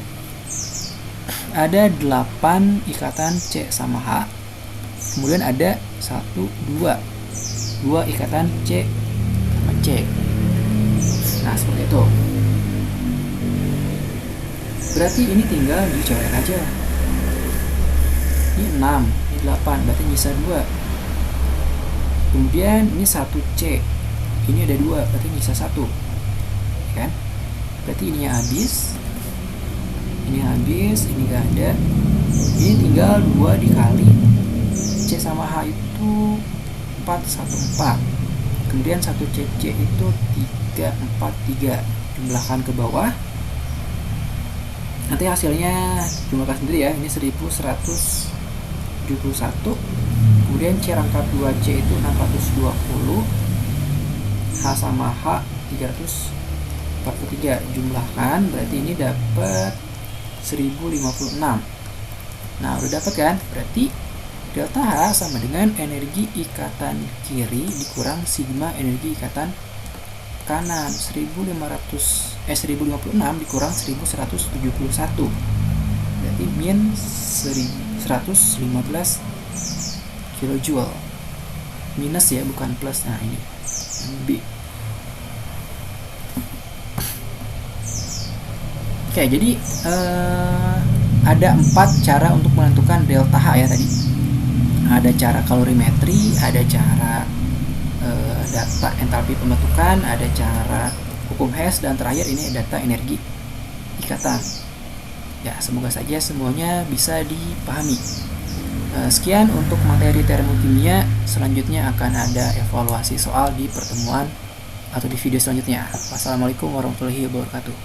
8 ikatan C sama H. Kemudian ada 2 ikatan C sama C. Nah, seperti itu. Berarti ini tinggal dicoret aja. Ini 6, ini 8, berarti nyisa 2. Kemudian ini 1C, ini ada 2, berarti nyisa 1, kan? Berarti ininya habis, ini habis, ini gak ada. Ini tinggal 2 dikali C sama H itu 414. Kemudian 1CC itu 343. Jumlahkan ke bawah. Nanti hasilnya jumlahkan sendiri ya. Ini 1171. Kemudian C rangkap 2C itu 620. H sama H 343. Jumlahkan, berarti ini dapat 1056. Nah, udah dapat kan? Berarti delta H sama dengan energi ikatan kiri dikurang sigma energi ikatan kanan. 1056 dikurang 1171. Berarti min 1115 kilojoule. Minus ya, bukan plus. Nah, ini MB. Oke, jadi ada 4 cara untuk menentukan delta H ya tadi. Ada cara kalorimetri, ada cara data entalpi pembentukan, ada cara hukum Hess, dan terakhir ini data energi ikatan. Ya, semoga saja semuanya bisa dipahami. Sekian untuk materi termokimia. Selanjutnya akan ada evaluasi soal di pertemuan atau di video selanjutnya. Wassalamualaikum warahmatullahi wabarakatuh.